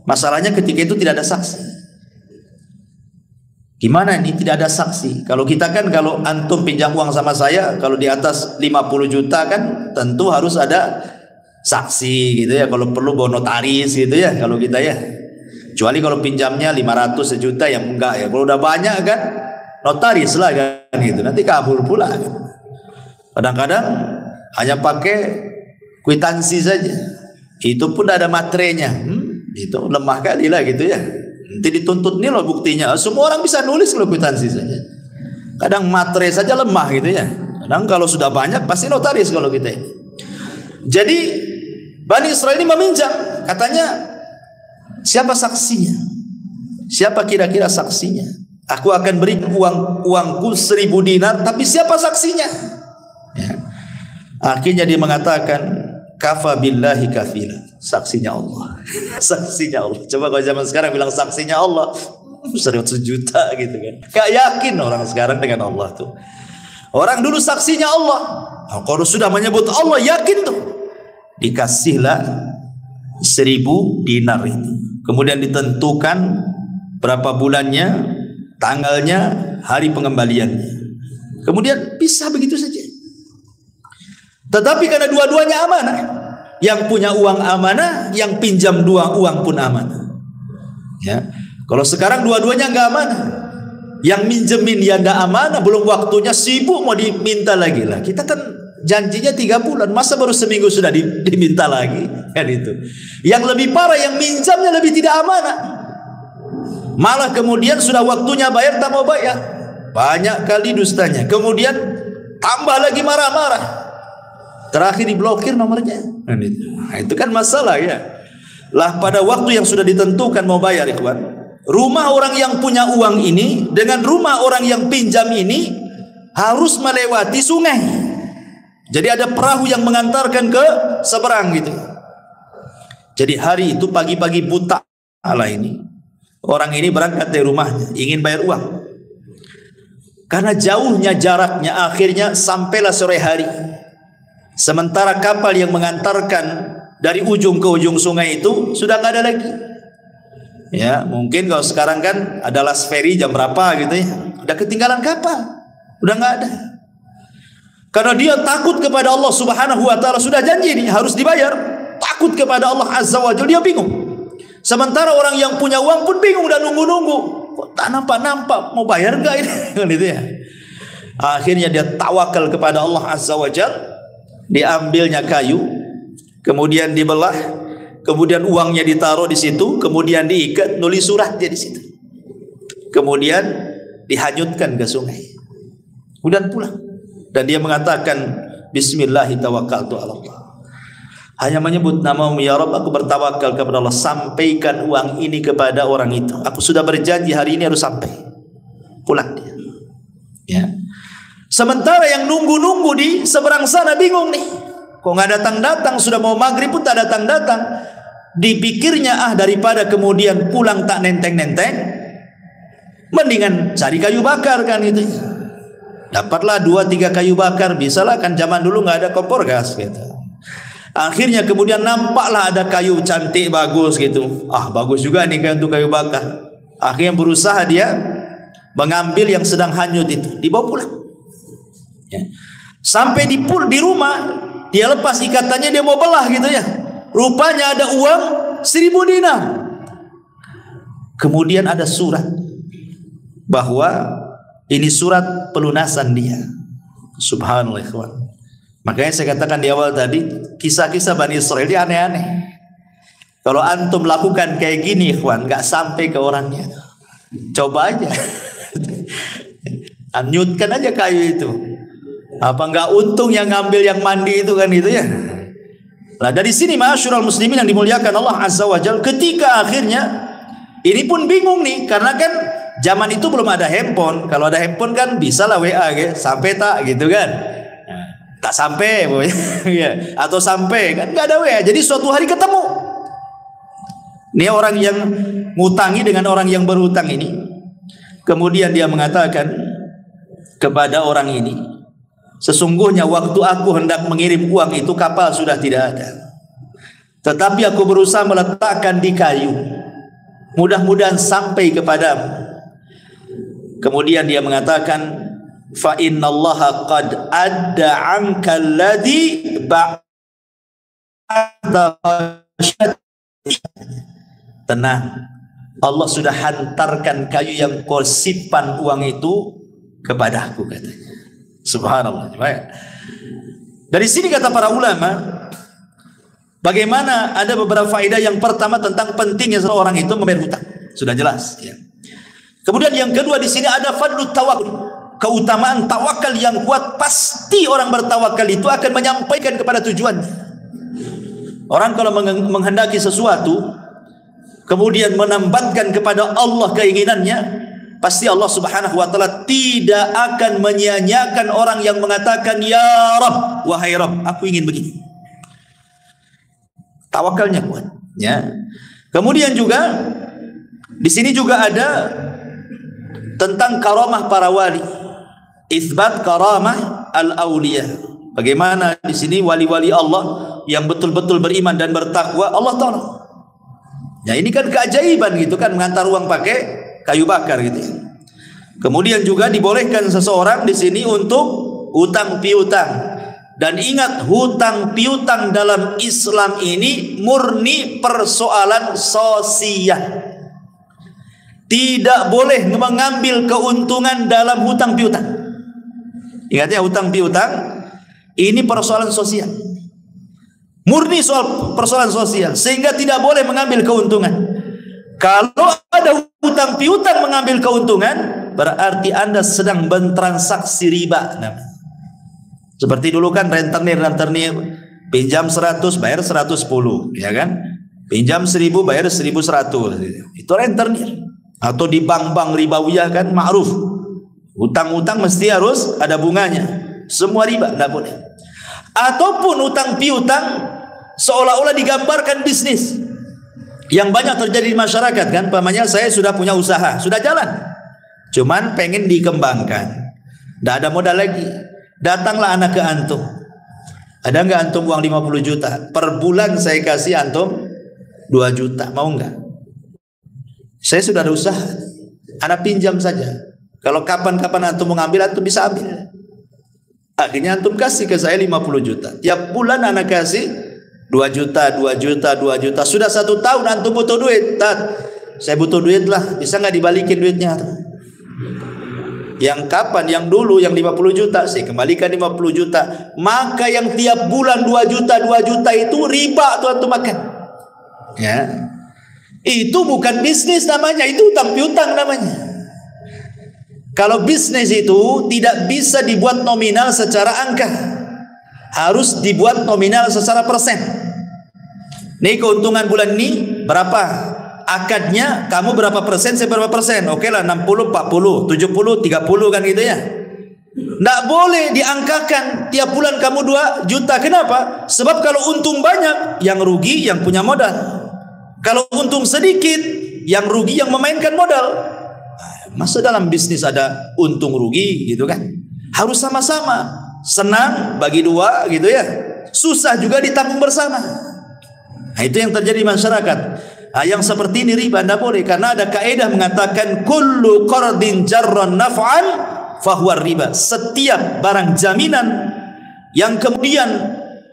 masalahnya ketika itu tidak ada saksi. Gimana ini tidak ada saksi? Kalau kita kan, kalau antum pinjam uang sama saya, kalau di atas 50 juta kan tentu harus ada saksi gitu ya, kalau perlu bawa notaris gitu ya kalau kita ya. Kecuali kalau pinjamnya 500 sejuta yang enggak ya. Kalau udah banyak kan notaris lah kan gitu, nanti kabur pula kan. Kadang-kadang hanya pakai kwitansi saja, itu pun ada materainya. Itu lemah kali lah gitu ya. Nanti dituntut nih loh buktinya. Semua orang bisa nulis kalau kwitansi saja. Kadang materai saja lemah gitu ya. Kadang kalau sudah banyak pasti notaris kalau kita ini. Jadi Bani Israel ini meminjam, katanya siapa saksinya? Siapa kira-kira saksinya? Aku akan beri uangku 1000 dinar, tapi siapa saksinya? Ya. Akhirnya dia mengatakan, kafa billahi kafila, saksinya Allah. Saksinya Allah. Coba kalau zaman sekarang bilang saksinya Allah, 100 juta gitu kan. Gak yakin orang sekarang dengan Allah tuh. Orang dulu saksinya Allah. Nah, kalau sudah menyebut Allah yakin tuh. Dikasihlah 1000 dinar itu. Kemudian ditentukan berapa bulannya, tanggalnya, hari pengembaliannya. Kemudian bisa begitu saja. Tetapi karena dua-duanya amanah, yang punya uang amanah, yang pinjam uang pun amanah. Ya, kalau sekarang dua-duanya nggak amanah, yang minjemin ya nggak amanah, belum waktunya sibuk mau diminta lagi lah. Kita kan janjinya 3 bulan, masa baru seminggu sudah diminta lagi kan itu. Yang lebih parah yang minjamnya lebih tidak amanah, malah kemudian sudah waktunya bayar tak mau bayar, banyak kali dustanya. Kemudian tambah lagi marah-marah. Terakhir diblokir nomornya. Nah, itu kan masalah ya. Lah pada waktu yang sudah ditentukan mau bayar, ikhwan, rumah orang yang punya uang ini dengan rumah orang yang pinjam ini harus melewati sungai. Jadi ada perahu yang mengantarkan ke seberang gitu. Jadi hari itu pagi-pagi buta ala ini, orang ini berangkat dari rumahnya ingin bayar uang. Karena jauhnya jaraknya, akhirnya sampailah sore hari. Sementara kapal yang mengantarkan dari ujung ke ujung sungai itu sudah nggak ada lagi. Ya, mungkin kalau sekarang kan ada last ferry jam berapa gitu ya, udah ketinggalan kapal, udah nggak ada. Karena dia takut kepada Allah Subhanahu wa taala, sudah janji ini harus dibayar, takut kepada Allah Azza wa Jalla, dia bingung. Sementara orang yang punya uang pun bingung dan nunggu-nunggu, kok tak nampak-nampak, mau bayar nggak ini? Gitu ya. Akhirnya dia tawakal kepada Allah Azza wa Jalla. Diambilnya kayu, kemudian dibelah, kemudian uangnya ditaruh di situ, kemudian diikat, nulis suratnya di situ, kemudian dihanyutkan ke sungai, kemudian pulang. Dan dia mengatakan, Bismillah tawakkaltu ala Allah. Hanya menyebut namamu ya Rabb, aku bertawakal kepada Allah. Sampaikan uang ini kepada orang itu. Aku sudah berjanji hari ini harus sampai. Pulang dia. Ya. Sementara yang nunggu-nunggu di seberang sana bingung nih, kok nggak datang-datang, sudah mau maghrib pun tak datang-datang. Dipikirnya daripada kemudian pulang tak nenteng-nenteng, Mendingan cari kayu bakar kan itu. Dapatlah 2-3 kayu bakar, bisalah kan zaman dulu nggak ada kompor gas gitu. Akhirnya kemudian nampaklah ada kayu cantik bagus gitu. Ah, bagus juga nih kayu untuk kayu bakar. Akhirnya berusaha dia mengambil yang sedang hanyut itu, dibawa pulang. Ya. Sampai di rumah, dia lepas ikatannya, dia mau belah gitu ya. Rupanya ada uang 1000 dinar. Kemudian ada surat bahwa ini surat pelunasan dia. Subhanallah ikhwan. Makanya saya katakan di awal tadi, kisah-kisah Bani Israel ini aneh-aneh. Kalau antum lakukan kayak gini ikhwan, gak sampai ke orangnya. Coba aja. Anyutkan aja kayu itu. Apa nggak untung yang ngambil yang mandi itu kan itu ya. Nah dari sini ma'asyiral muslimin yang dimuliakan Allah Azza wa Jalla, ketika akhirnya ini pun bingung nih, karena kan zaman itu belum ada handphone. Kalau ada handphone kan bisa lah WA gitu, sampai tak gitu kan. Tak sampai ya, atau sampai kan nggak ada WA. Jadi suatu hari ketemu. Ini orang yang ngutangi dengan orang yang berhutang ini. Kemudian dia mengatakan kepada orang ini, sesungguhnya waktu aku hendak mengirim uang itu kapal sudah tidak ada. Tetapi aku berusaha meletakkan di kayu. Mudah-mudahan sampai kepadamu. Kemudian dia mengatakan, fa innallaha qad adda 'anka alladhi ba'da. Tenang, Allah sudah hantarkan kayu yang kau simpan uang itu kepadaku, katanya. Subhanallah. Dari sini kata para ulama, bagaimana ada beberapa faedah. Yang pertama tentang pentingnya seorang itu membayar hutang, sudah jelas ya. Kemudian yang kedua di sini ada fadlut tawakul, keutamaan tawakal yang kuat. Pasti orang bertawakal itu akan menyampaikan kepada tujuannya. Orang kalau menghendaki sesuatu kemudian menambatkan kepada Allah keinginannya, pasti Allah Subhanahu wa taala tidak akan menyia-nyiakan orang yang mengatakan ya Rabb, wahai Rabb, aku ingin begini. Tawakalnya kuat ya. Kemudian juga di sini juga ada tentang karamah para wali, isbat karamah al-auliya. Bagaimana di sini wali-wali Allah yang betul-betul beriman dan bertakwa Allah tolong. Ya ini kan keajaiban gitu kan, mengantar uang pakai kayu bakar gitu. Kemudian juga dibolehkan seseorang di sini untuk hutang piutang. Dan ingat, hutang piutang dalam Islam ini murni persoalan sosial. Tidak boleh mengambil keuntungan dalam hutang piutang. Ingat ya, hutang piutang ini persoalan sosial. Murni soal persoalan sosial, sehingga tidak boleh mengambil keuntungan. Kalau ada hutang piutang mengambil keuntungan, berarti Anda sedang bertransaksi riba. Nah, seperti dulu kan rentenir, pinjam 100 bayar 110, ya kan? Pinjam 1000 bayar 1100. Itu rentenir. Atau di bank-bank ribawiyah kan ma'ruf. Hutang-hutang mesti harus ada bunganya. Semua riba enggak boleh. Ataupun hutang piutang seolah-olah digambarkan bisnis yang banyak terjadi di masyarakat kan. Pamannya saya sudah punya usaha, sudah jalan, cuman pengen dikembangkan, tidak ada modal lagi. Datanglah anak ke antum, ada nggak antum uang 50 juta per bulan, saya kasih antum 2 juta, mau nggak? Saya sudah ada usaha, anak pinjam saja, kalau kapan-kapan antum mau ngambil, antum bisa ambil. Akhirnya antum kasih ke saya 50 juta, tiap bulan anak kasih 2 juta, 2 juta, 2 juta. Sudah 1 tahun antum butuh duit. Saya butuh duit lah, bisa nggak dibalikin duitnya? Yang kapan? Yang dulu yang 50 juta saya kembalikan 50 juta. Maka yang tiap bulan 2 juta, 2 juta itu riba tuh antum makan. Ya. Itu bukan bisnis namanya, itu hutang piutang namanya. Kalau bisnis itu tidak bisa dibuat nominal secara angka, harus dibuat nominal secara persen. Nih keuntungan bulan ini berapa? Akadnya kamu berapa persen, saya berapa persen? Oke lah 60, 40, 70, 30 kan gitu ya. Nggak boleh diangkakan tiap bulan kamu 2 juta. Kenapa? Sebab kalau untung banyak, yang rugi yang punya modal. Kalau untung sedikit, yang rugi yang memainkan modal. Masa dalam bisnis ada untung rugi gitu kan? Harus sama-sama. Senang bagi dua gitu ya. Susah juga ditanggung bersama. Nah, itu yang terjadi di masyarakat. Nah, yang seperti ini riba tidak boleh, karena ada kaidah mengatakan kullu qardin jarran naf'an fahuwa riba. Setiap barang jaminan yang kemudian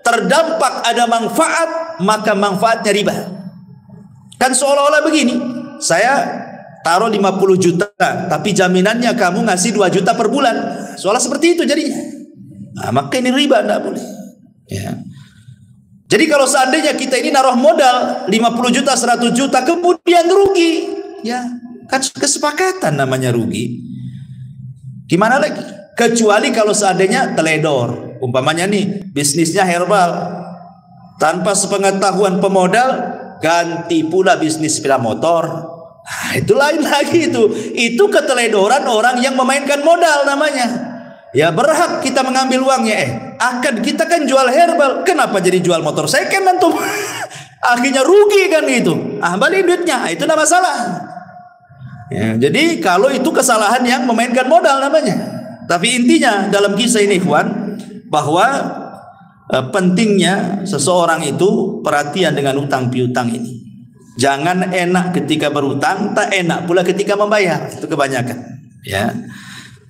terdampak ada manfaat, maka manfaatnya riba. Kan seolah-olah begini, saya taruh 50 juta, tapi jaminannya kamu ngasih 2 juta per bulan. Soalnya seperti itu jadinya. Nah, maka ini riba, tidak boleh. Ya. Jadi kalau seandainya kita ini naruh modal 50 juta, 100 juta, kemudian rugi, ya kan kesepakatan namanya rugi. Gimana lagi? Kecuali kalau seandainya teledor. Umpamanya nih, bisnisnya herbal. Tanpa sepengetahuan pemodal, ganti pula bisnis sepeda motor. Nah, itu lain lagi itu. Itu keteledoran orang yang memainkan modal namanya. Ya berhak kita mengambil uangnya. Kita kan jual herbal, kenapa jadi jual motor second antum? Akhirnya rugi kan itu. Balik duitnya, itu tidak masalah. Ya, jadi kalau itu kesalahan yang memainkan modal namanya. Tapi intinya dalam kisah ini ikhwan, bahwa pentingnya seseorang itu perhatian dengan utang piutang ini. Jangan enak ketika berutang, tak enak pula ketika membayar. Itu kebanyakan. Ya.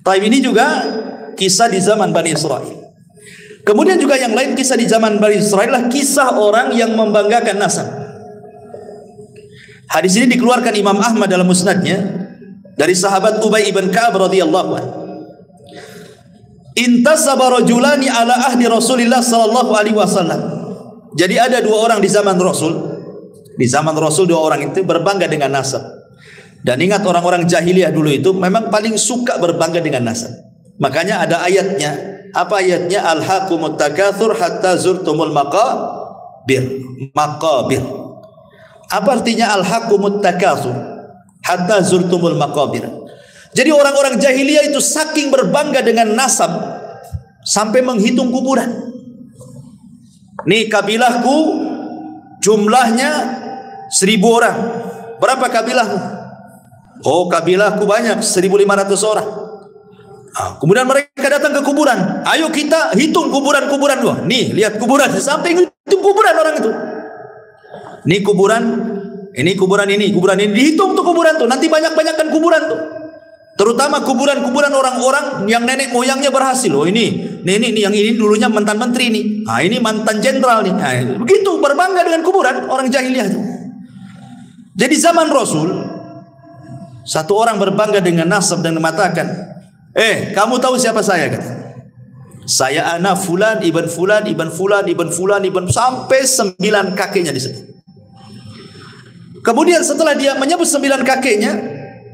Tapi ini juga kisah di zaman Bani Israel. Kemudian juga yang lain kisah di zaman Bani Israel adalah kisah orang yang membanggakan nasab. Hadis ini dikeluarkan Imam Ahmad dalam musnadnya dari sahabat Ubay ibn Ka'ab radhiyallahu anhu. Intasaba rajulani ala ahdi Rasulillah sallallahu alaihi wasallam. Jadi ada dua orang di zaman Rasul. Di zaman Rasul dua orang itu berbangga dengan nasab. Dan ingat orang-orang jahiliyah dulu itu memang paling suka berbangga dengan nasab. Makanya ada ayatnya. Apa ayatnya? Alhaqumut takatsur hatta zurtumul maqabir. Maqabir. Apa artinya alhaqumut takatsur hatta zurtumul maqabir? Jadi orang-orang jahiliyah itu saking berbangga dengan nasab sampai menghitung kuburan. Nih kabilahku jumlahnya 1000 orang. Berapa kabilahmu? Oh, kabilahku banyak, 1500 orang. Kemudian mereka datang ke kuburan. Ayo kita hitung kuburan-kuburan dua. Nih, lihat kuburan. Sampai hitung kuburan orang itu. Nih kuburan, ini kuburan ini, kuburan ini. Dihitung tuh kuburan tuh. Nanti banyak-banyakkan kuburan tuh. Terutama kuburan-kuburan orang-orang yang nenek moyangnya berhasil. Oh ini yang ini dulunya mantan menteri nih. Ini mantan jenderal nih. Begitu berbangga dengan kuburan orang jahiliyah itu. Jadi zaman Rasul, satu orang berbangga dengan nasab dan mengatakan, kamu tahu siapa saya? Kata, saya anak fulan ibn fulan ibn fulan ibn fulan ibn, sampai 9 kakeknya disebut. Kemudian setelah dia menyebut 9 kakeknya,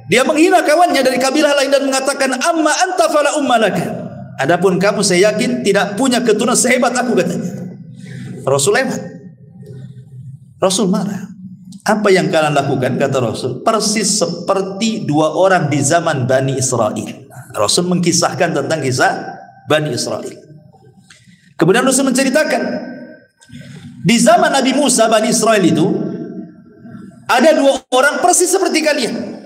dia menghina kawannya dari kabilah lain dan mengatakan, amma anta fala ummalaka. Adapun kamu saya yakin tidak punya keturunan sehebat aku, katanya. Rasul hebat. Rasul marah. Apa yang kalian lakukan, kata Rasul, persis seperti dua orang di zaman Bani Israel. Rasul mengkisahkan tentang kisah Bani Israel. Kemudian Rasul menceritakan, di zaman Nabi Musa Bani Israel itu ada dua orang persis seperti kalian.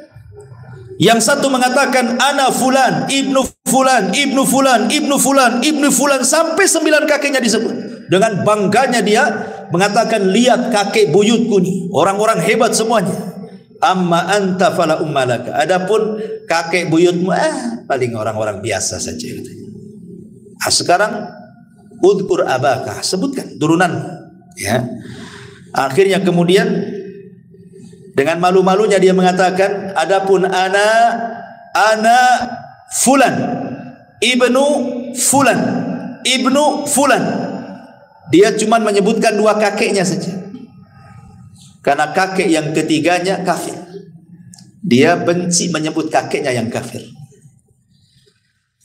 Yang satu mengatakan ana fulan, ibnu fulan, ibnu fulan, ibnu fulan, ibnu fulan, sampai 9 kakeknya disebut. Dengan bangganya dia mengatakan, lihat kakek buyutku nih, orang-orang hebat semuanya. Amma anta fala ummalaka. Adapun kakek buyutmu paling orang-orang biasa saja. Sekarang udkur abaka, sebutkan turunan. Ya. Akhirnya kemudian dengan malu-malunya dia mengatakan, adapun ana fulan ibnu fulan ibnu fulan. Dia cuma menyebutkan 2 kakeknya saja, karena kakek yang ketiganya kafir. Dia benci menyebut kakeknya yang kafir.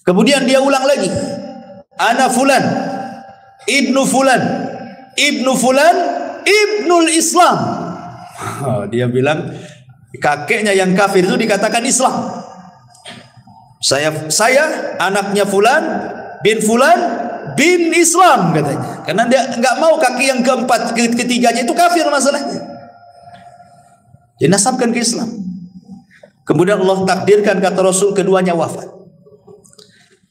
Kemudian dia ulang lagi, ana fulan ibnu fulan ibnu fulan ibnul Islam. Dia bilang kakeknya yang kafir itu dikatakan Islam. Saya anaknya fulan bin fulan bin Islam, katanya. Karena dia enggak mau kaki yang keempat, ketiganya itu kafir masalahnya. Dinasabkan ke Islam. Kemudian Allah takdirkan, kata Rasul, keduanya wafat.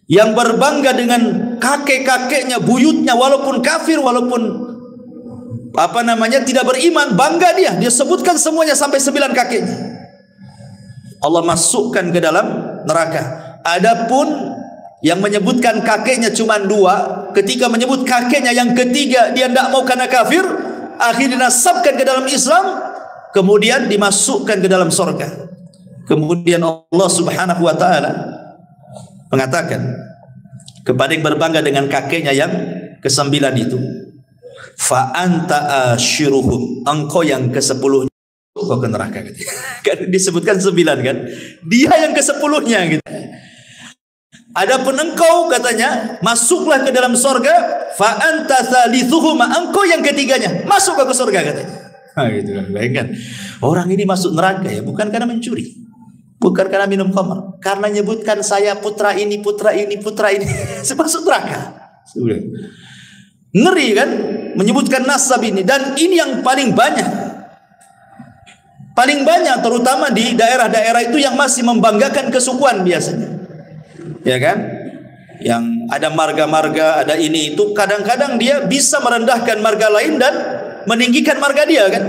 Yang berbangga dengan kakek-kakeknya, buyutnya, walaupun kafir, walaupun tidak beriman, bangga dia. Dia sebutkan semuanya sampai 9 kakeknya. Allah masukkan ke dalam neraka. Adapun yang menyebutkan kakeknya cuma 2, ketika menyebut kakeknya yang ketiga dia tidak mau karena kafir, akhirnya dinasabkan ke dalam Islam, kemudian dimasukkan ke dalam surga. Kemudian Allah Subhanahu wa taala mengatakan kepada yang berbangga dengan kakeknya yang ke-9 itu, fa anta ashiruhum, engkau yang ke-10 kau ke neraka gitu. Kan disebutkan 9 kan, dia yang ke-10-nya gitu. Adapun engkau, katanya, masuklah ke dalam surga, fa anta thalithuhuma, engkau yang ketiganya, masuk ke surga katanya. Gitu kan, bayangkan. Orang ini masuk neraka ya bukan karena mencuri, bukan karena minum khamr, karena nyebutkan saya putra ini, putra ini, putra ini. Masuk neraka. Sudah. Ngeri kan menyebutkan nasab ini, dan ini yang paling banyak. Paling banyak terutama di daerah-daerah itu yang masih membanggakan kesukuan biasanya. Ya kan? Yang ada marga-marga, ada ini itu, kadang-kadang dia bisa merendahkan marga lain dan meninggikan marga dia kan?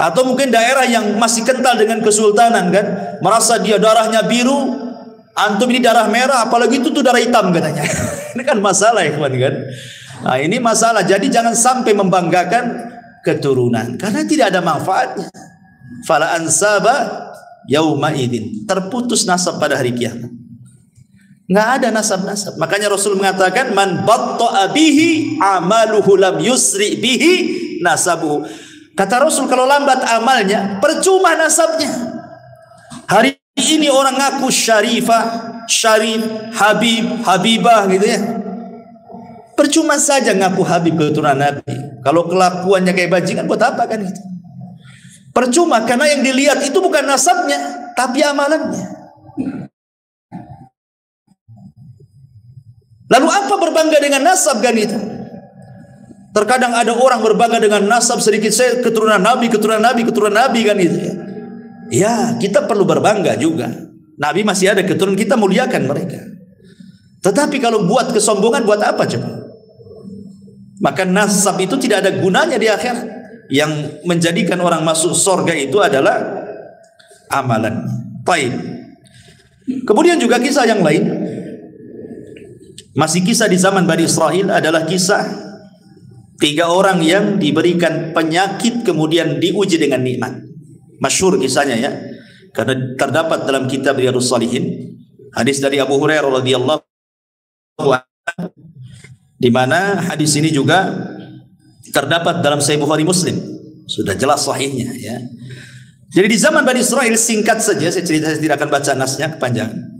Atau mungkin daerah yang masih kental dengan kesultanan kan, merasa dia darahnya biru, antum ini darah merah, apalagi itu tuh darah hitam katanya. Ini kan masalah ya kawan kan? Nah, ini masalah. Jadi jangan sampai membanggakan keturunan karena tidak ada manfaatnya. Fala ansaba yauma idzin, terputus nasab pada hari kiamat. Nggak ada nasab-nasab. Makanya Rasul mengatakan, man batta'a bihi amaluhu lam yusri bihi nasabuhu. Kata Rasul, kalau lambat amalnya, percuma nasabnya. Hari ini orang ngaku syarifah, syarif, habib, habibah gitu ya. Percuma saja ngaku habib keturunan Nabi. Kalau kelakuannya kayak bajingan, buat apa kan itu? Percuma, karena yang dilihat itu bukan nasabnya, tapi amalannya. Lalu apa berbangga dengan nasab kan itu? Terkadang ada orang berbangga dengan nasab sedikit, saya keturunan Nabi, keturunan Nabi, keturunan Nabi kan itu ya. Ya, kita perlu berbangga juga. Nabi masih ada keturunan, kita muliakan mereka. Tetapi kalau buat kesombongan, buat apa coba? Maka nasab itu tidak ada gunanya di akhirat. Yang menjadikan orang masuk surga itu adalah amalan. Baik. Kemudian juga kisah yang lain. Masih kisah di zaman Bani Israel, adalah kisah 3 orang yang diberikan penyakit kemudian diuji dengan nikmat. Masyhur kisahnya ya, karena terdapat dalam kitab Riyadhus Shalihin, hadis dari Abu Hurairah radhiyallahu anhu, di mana hadis ini juga terdapat dalam Sahih Bukhari Muslim. Sudah jelas sahihnya ya. Jadi di zaman Bani Israel, singkat saja saya cerita, saya tidak akan baca nasnya kepanjangan.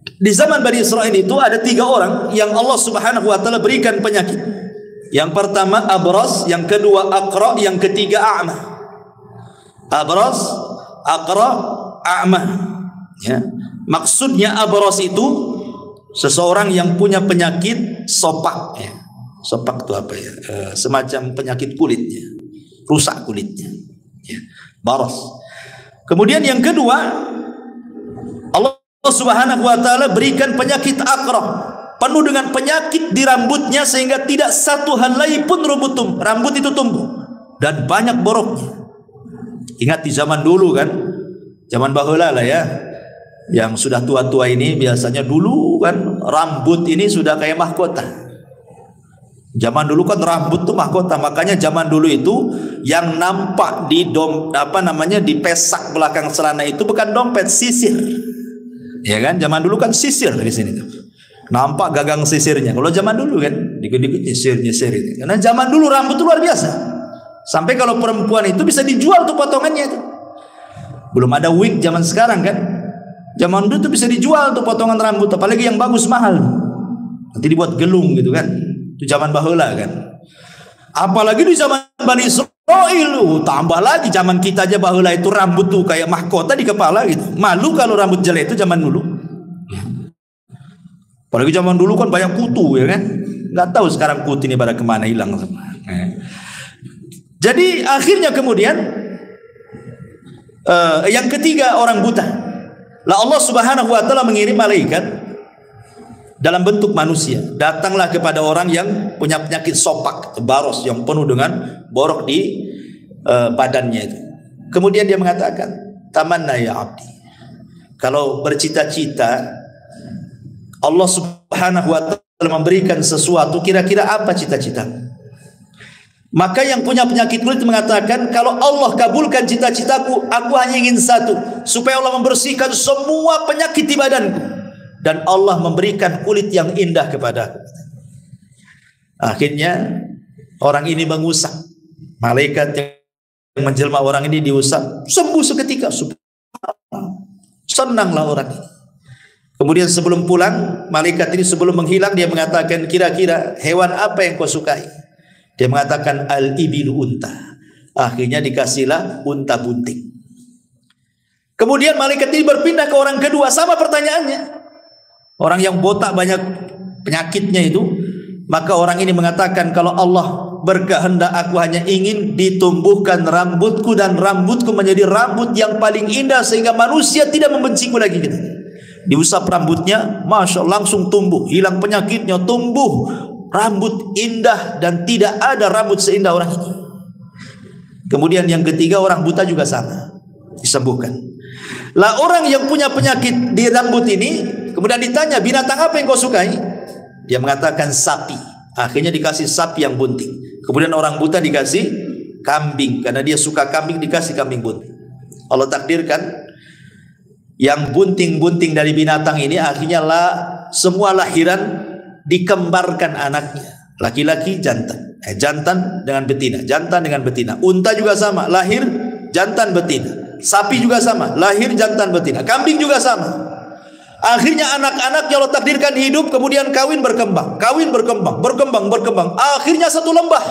Di zaman Bani Israel itu ada 3 orang yang Allah Subhanahu wa taala berikan penyakit. Yang pertama abras, yang kedua aqra, yang ketiga a'ma. Abras, aqra, a'ma. Ya. Maksudnya abras itu seseorang yang punya penyakit sopak ya. Sopak itu apa ya? Semacam penyakit kulitnya, rusak kulitnya. Ya. Baras. Kemudian yang kedua, Allah Subhanahu wa taala berikan penyakit aqra, penuh dengan penyakit di rambutnya sehingga tidak satu helai pun rambut itu tumbuh dan banyak boroknya. Ingat di zaman dulu kan, zaman baheula lah ya, yang sudah tua-tua ini biasanya dulu kan rambut ini sudah kayak mahkota. Zaman dulu kan rambut tuh mahkota, makanya zaman dulu itu yang nampak di di pesak belakang celana itu bukan dompet, sisir. Ya kan, zaman dulu kan sisir di sini tuh. Nampak gagang sisirnya. Kalau zaman dulu kan dikit-dikit nyisir itu. Karena zaman dulu rambut itu luar biasa. Sampai kalau perempuan itu bisa dijual tuh potongannya itu. Belum ada wig zaman sekarang kan. Zaman dulu tuh bisa dijual tuh potongan rambut, apalagi yang bagus mahal. Nanti dibuat gelung gitu kan. Itu zaman baheula kan. Apalagi di zaman Bani Israel, tambah lagi zaman kita aja baheula itu rambut tuh kayak mahkota di kepala gitu. Malu kalau rambut jelek itu zaman dulu. Apalagi zaman dulu kan banyak kutu ya kan. Nggak tahu sekarang kutu ini pada kemana, hilang semua. Jadi akhirnya kemudian Yang ketiga orang buta. Lah Allah Subhanahu wa taala mengirim malaikat dalam bentuk manusia. Datanglah kepada orang yang punya penyakit sopak, baros yang penuh dengan borok di badannya itu. Kemudian dia mengatakan, "Tamanna ya abdi." Kalau bercita-cita Allah Subhanahu wa taala memberikan sesuatu, kira-kira apa cita-cita? Maka yang punya penyakit kulit mengatakan, kalau Allah kabulkan cita-citaku, aku hanya ingin satu, supaya Allah membersihkan semua penyakit di badanku dan Allah memberikan kulit yang indah kepadaku. Akhirnya orang ini mengusap. Malaikat yang menjelma orang ini diusap, sembuh seketika. Senanglah orang ini. Kemudian sebelum pulang, malaikat ini sebelum menghilang, dia mengatakan, kira-kira hewan apa yang kau sukai? Dia mengatakan al-ibilu unta. Akhirnya dikasihlah unta bunting. Kemudian malaikat ini berpindah ke orang kedua, sama pertanyaannya. Orang yang botak banyak penyakitnya itu, maka orang ini mengatakan, kalau Allah berkehendak, aku hanya ingin ditumbuhkan rambutku dan rambutku menjadi rambut yang paling indah sehingga manusia tidak membenciku lagi. Gitu. Diusap rambutnya, masya Allah, langsung tumbuh, hilang penyakitnya, tumbuh rambut indah dan tidak ada rambut seindah orang ini. Kemudian yang ketiga orang buta juga sama, disembuhkan. Lah orang yang punya penyakit di rambut ini kemudian ditanya, binatang apa yang kau sukai? Dia mengatakan sapi. Akhirnya dikasih sapi yang bunting. Kemudian orang buta dikasih kambing, karena dia suka kambing, dikasih kambing bunting. Allah takdirkan yang bunting-bunting dari binatang ini akhirnya semua lahiran dikembarkan anaknya, laki-laki jantan, jantan dengan betina, jantan dengan betina. Unta juga sama, lahir jantan betina. Sapi juga sama, lahir jantan betina. Kambing juga sama. Akhirnya anak-anak yang Allah takdirkan hidup, kemudian kawin berkembang, berkembang. Akhirnya satu lembah.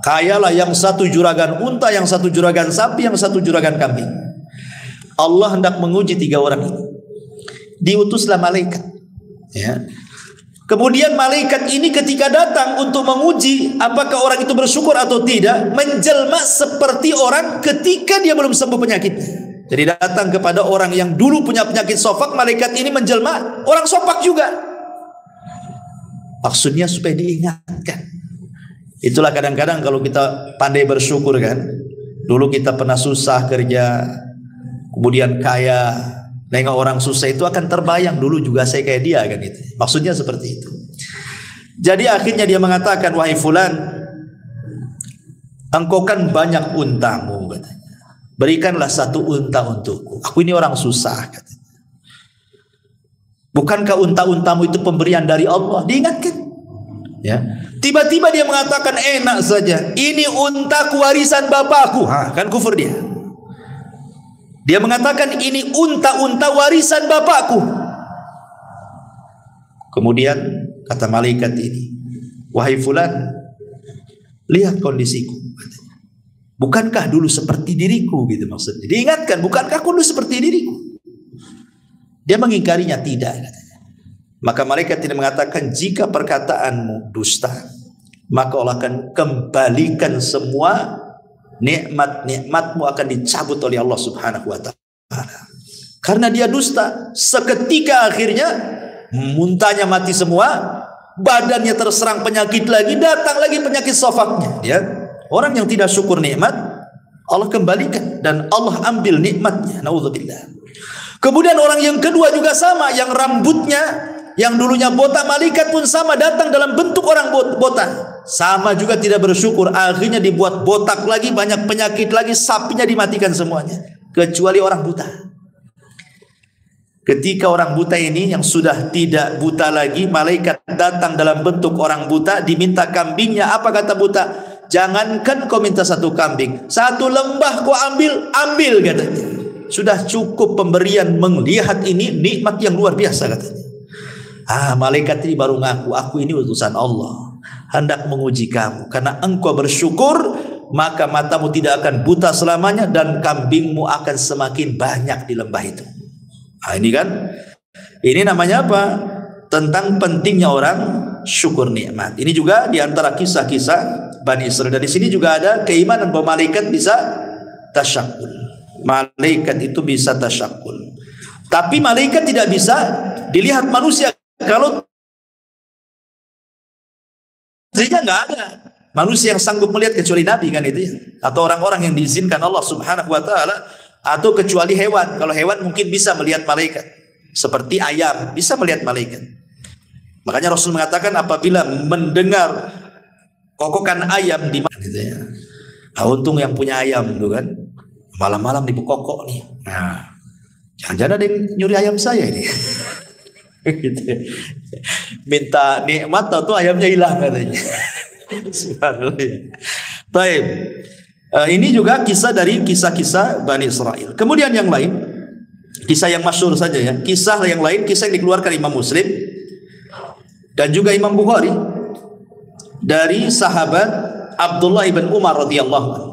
Kayalah yang satu juragan unta, yang satu juragan sapi, yang satu juragan kambing. Allah hendak menguji tiga orang ini. Diutuslah malaikat. Ya. Kemudian malaikat ini ketika datang untuk menguji apakah orang itu bersyukur atau tidak, menjelma seperti orang ketika dia belum sembuh penyakitnya. Jadi datang kepada orang yang dulu punya penyakit sofak, malaikat ini menjelma orang sofak juga. Maksudnya supaya diingatkan. Itulah kadang-kadang kalau kita pandai bersyukur kan. Dulu kita pernah susah kerja, kemudian kaya, nengok orang susah itu akan terbayang, dulu juga saya kayak dia kan itu. Maksudnya seperti itu. Jadi akhirnya dia mengatakan, wahai fulan, engkau kan banyak untamu, katanya. Berikanlah satu unta untukku. Aku ini orang susah, katanya. Bukankah unta-untamu itu pemberian dari Allah? Diingatkan. Ya. Tiba-tiba dia mengatakan, enak saja. Ini untaku warisan bapakku. Kan kufur dia. Dia mengatakan ini unta-unta warisan bapakku. Kemudian kata malaikat ini, wahai fulan, lihat kondisiku. Bukankah dulu seperti diriku, gitu maksudnya. Diingatkan, bukankah aku dulu seperti diriku? Dia mengingkarinya, tidak. Maka malaikat ini mengatakan, jika perkataanmu dusta, maka Allah akan kembalikan semua nikmat-nikmatmu akan dicabut oleh Allah Subhanahu wa taala. Karena dia dusta, seketika akhirnya muntahnya mati semua, badannya terserang penyakit lagi, datang lagi penyakit sofaknya. Ya. Orang yang tidak syukur nikmat, Allah kembalikan dan Allah ambil nikmatnya. Nauzubillah. Kemudian orang yang kedua juga sama, yang rambutnya yang dulunya botak, malaikat pun sama datang dalam bentuk orang botak. Sama juga tidak bersyukur, akhirnya dibuat botak lagi, banyak penyakit lagi, sapinya dimatikan semuanya, kecuali orang buta. Ketika orang buta ini yang sudah tidak buta lagi, malaikat datang dalam bentuk orang buta, diminta kambingnya. Apa kata buta? Jangankan kau minta satu kambing, satu lembah kau ambil katanya. Sudah cukup pemberian, melihat ini nikmat yang luar biasa katanya. Malaikat ini baru ngaku, aku ini utusan Allah, hendak menguji kamu. Karena engkau bersyukur, maka matamu tidak akan buta selamanya dan kambingmu akan semakin banyak di lembah itu. Ini kan, ini namanya apa? Tentang pentingnya orang syukur nikmat. Ini juga diantara kisah-kisah Bani Israel. Dan di sini juga ada keimanan bahwa malaikat bisa tasyakur. Malaikat itu bisa tasyakul. Tapi malaikat tidak bisa dilihat manusia. Kalau sehingga nggak ada manusia yang sanggup melihat kecuali Nabi kan itu ya. Atau orang-orang yang diizinkan Allah Subhanahu wa taala, atau kecuali hewan. Kalau hewan mungkin bisa melihat malaikat. Seperti ayam bisa melihat malaikat. Makanya Rasul mengatakan apabila mendengar kokokan ayam di mana gitu ya. Nah, untung yang punya ayam tuh kan. Malam-malam dibekokok nih. Nah, jangan-jangan ada yang nyuri ayam saya ini. Gitu. Minta nikmat atau ayamnya hilang katanya. Baik. Ini juga kisah dari kisah-kisah Bani Israel. Kemudian yang lain, kisah yang masyhur saja ya. Kisah yang lain, kisah yang dikeluarkan Imam Muslim dan juga Imam Bukhari dari sahabat Abdullah ibn Umar radhiyallahu anhu.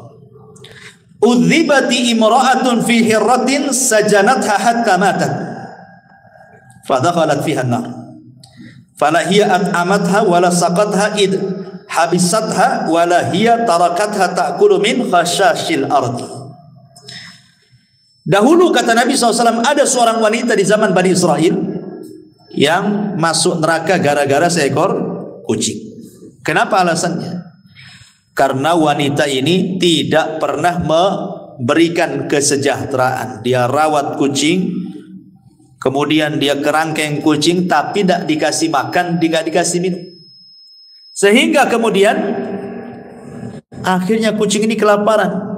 Udzibati imra'atun fi hirratin sajanatha hatta matat. Fadakhalat fiha an-nar. Fala hiya at'amatha wala saqatha id habisatha wala hiya tarakatha ta'kulu min khashashil ardi. Dahulu kata Nabi SAW, ada seorang wanita di zaman Bani Israel yang masuk neraka gara-gara seekor kucing. Kenapa alasannya? Karena wanita ini tidak pernah memberikan kesejahteraan. Dia rawat kucing, kemudian dia kerangkeng kucing, tapi tidak dikasih makan, tidak dikasih minum. Sehingga kemudian akhirnya kucing ini kelaparan.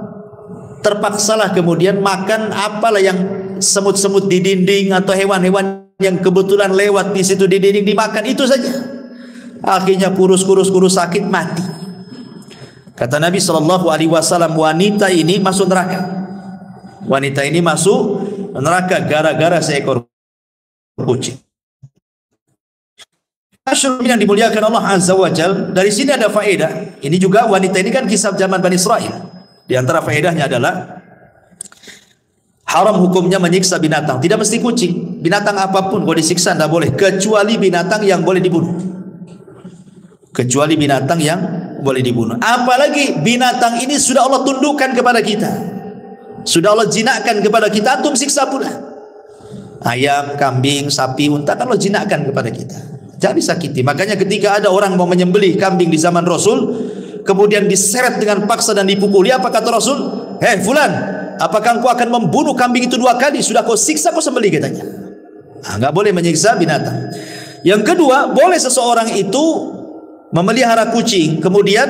Terpaksalah kemudian makan apalah yang semut-semut di dinding atau hewan-hewan yang kebetulan lewat di situ di dinding, dimakan itu saja. Akhirnya kurus sakit mati. Kata Nabi SAW, wanita ini masuk neraka. Wanita ini masuk neraka gara-gara seekor kucing. Masyhur yang dimuliakan Allah Azza wa Jal. Dari sini ada faedah. Ini juga wanita ini kan kisah zaman Bani Israel. Di antara faedahnya adalah haram hukumnya menyiksa binatang. Tidak mesti kucing, binatang apapun boleh disiksa, tidak boleh, kecuali binatang yang boleh dibunuh. Kecuali binatang yang boleh dibunuh. Apalagi binatang ini sudah Allah tundukkan kepada kita, sudah Allah jinakkan kepada kita, antum siksa pula. Ayam, kambing, sapi, unta kan Allah jinakkan kepada kita, jangan disakiti. Makanya ketika ada orang mau menyembelih kambing di zaman Rasul, kemudian diseret dengan paksa dan dipukuli, apa kata Rasul? Hei fulan, apakah engkau akan membunuh kambing itu 2 kali? Sudah kau siksa, kau sembelih, katanya. Nggak boleh menyiksa binatang. Yang kedua, boleh seseorang itu memelihara kucing, kemudian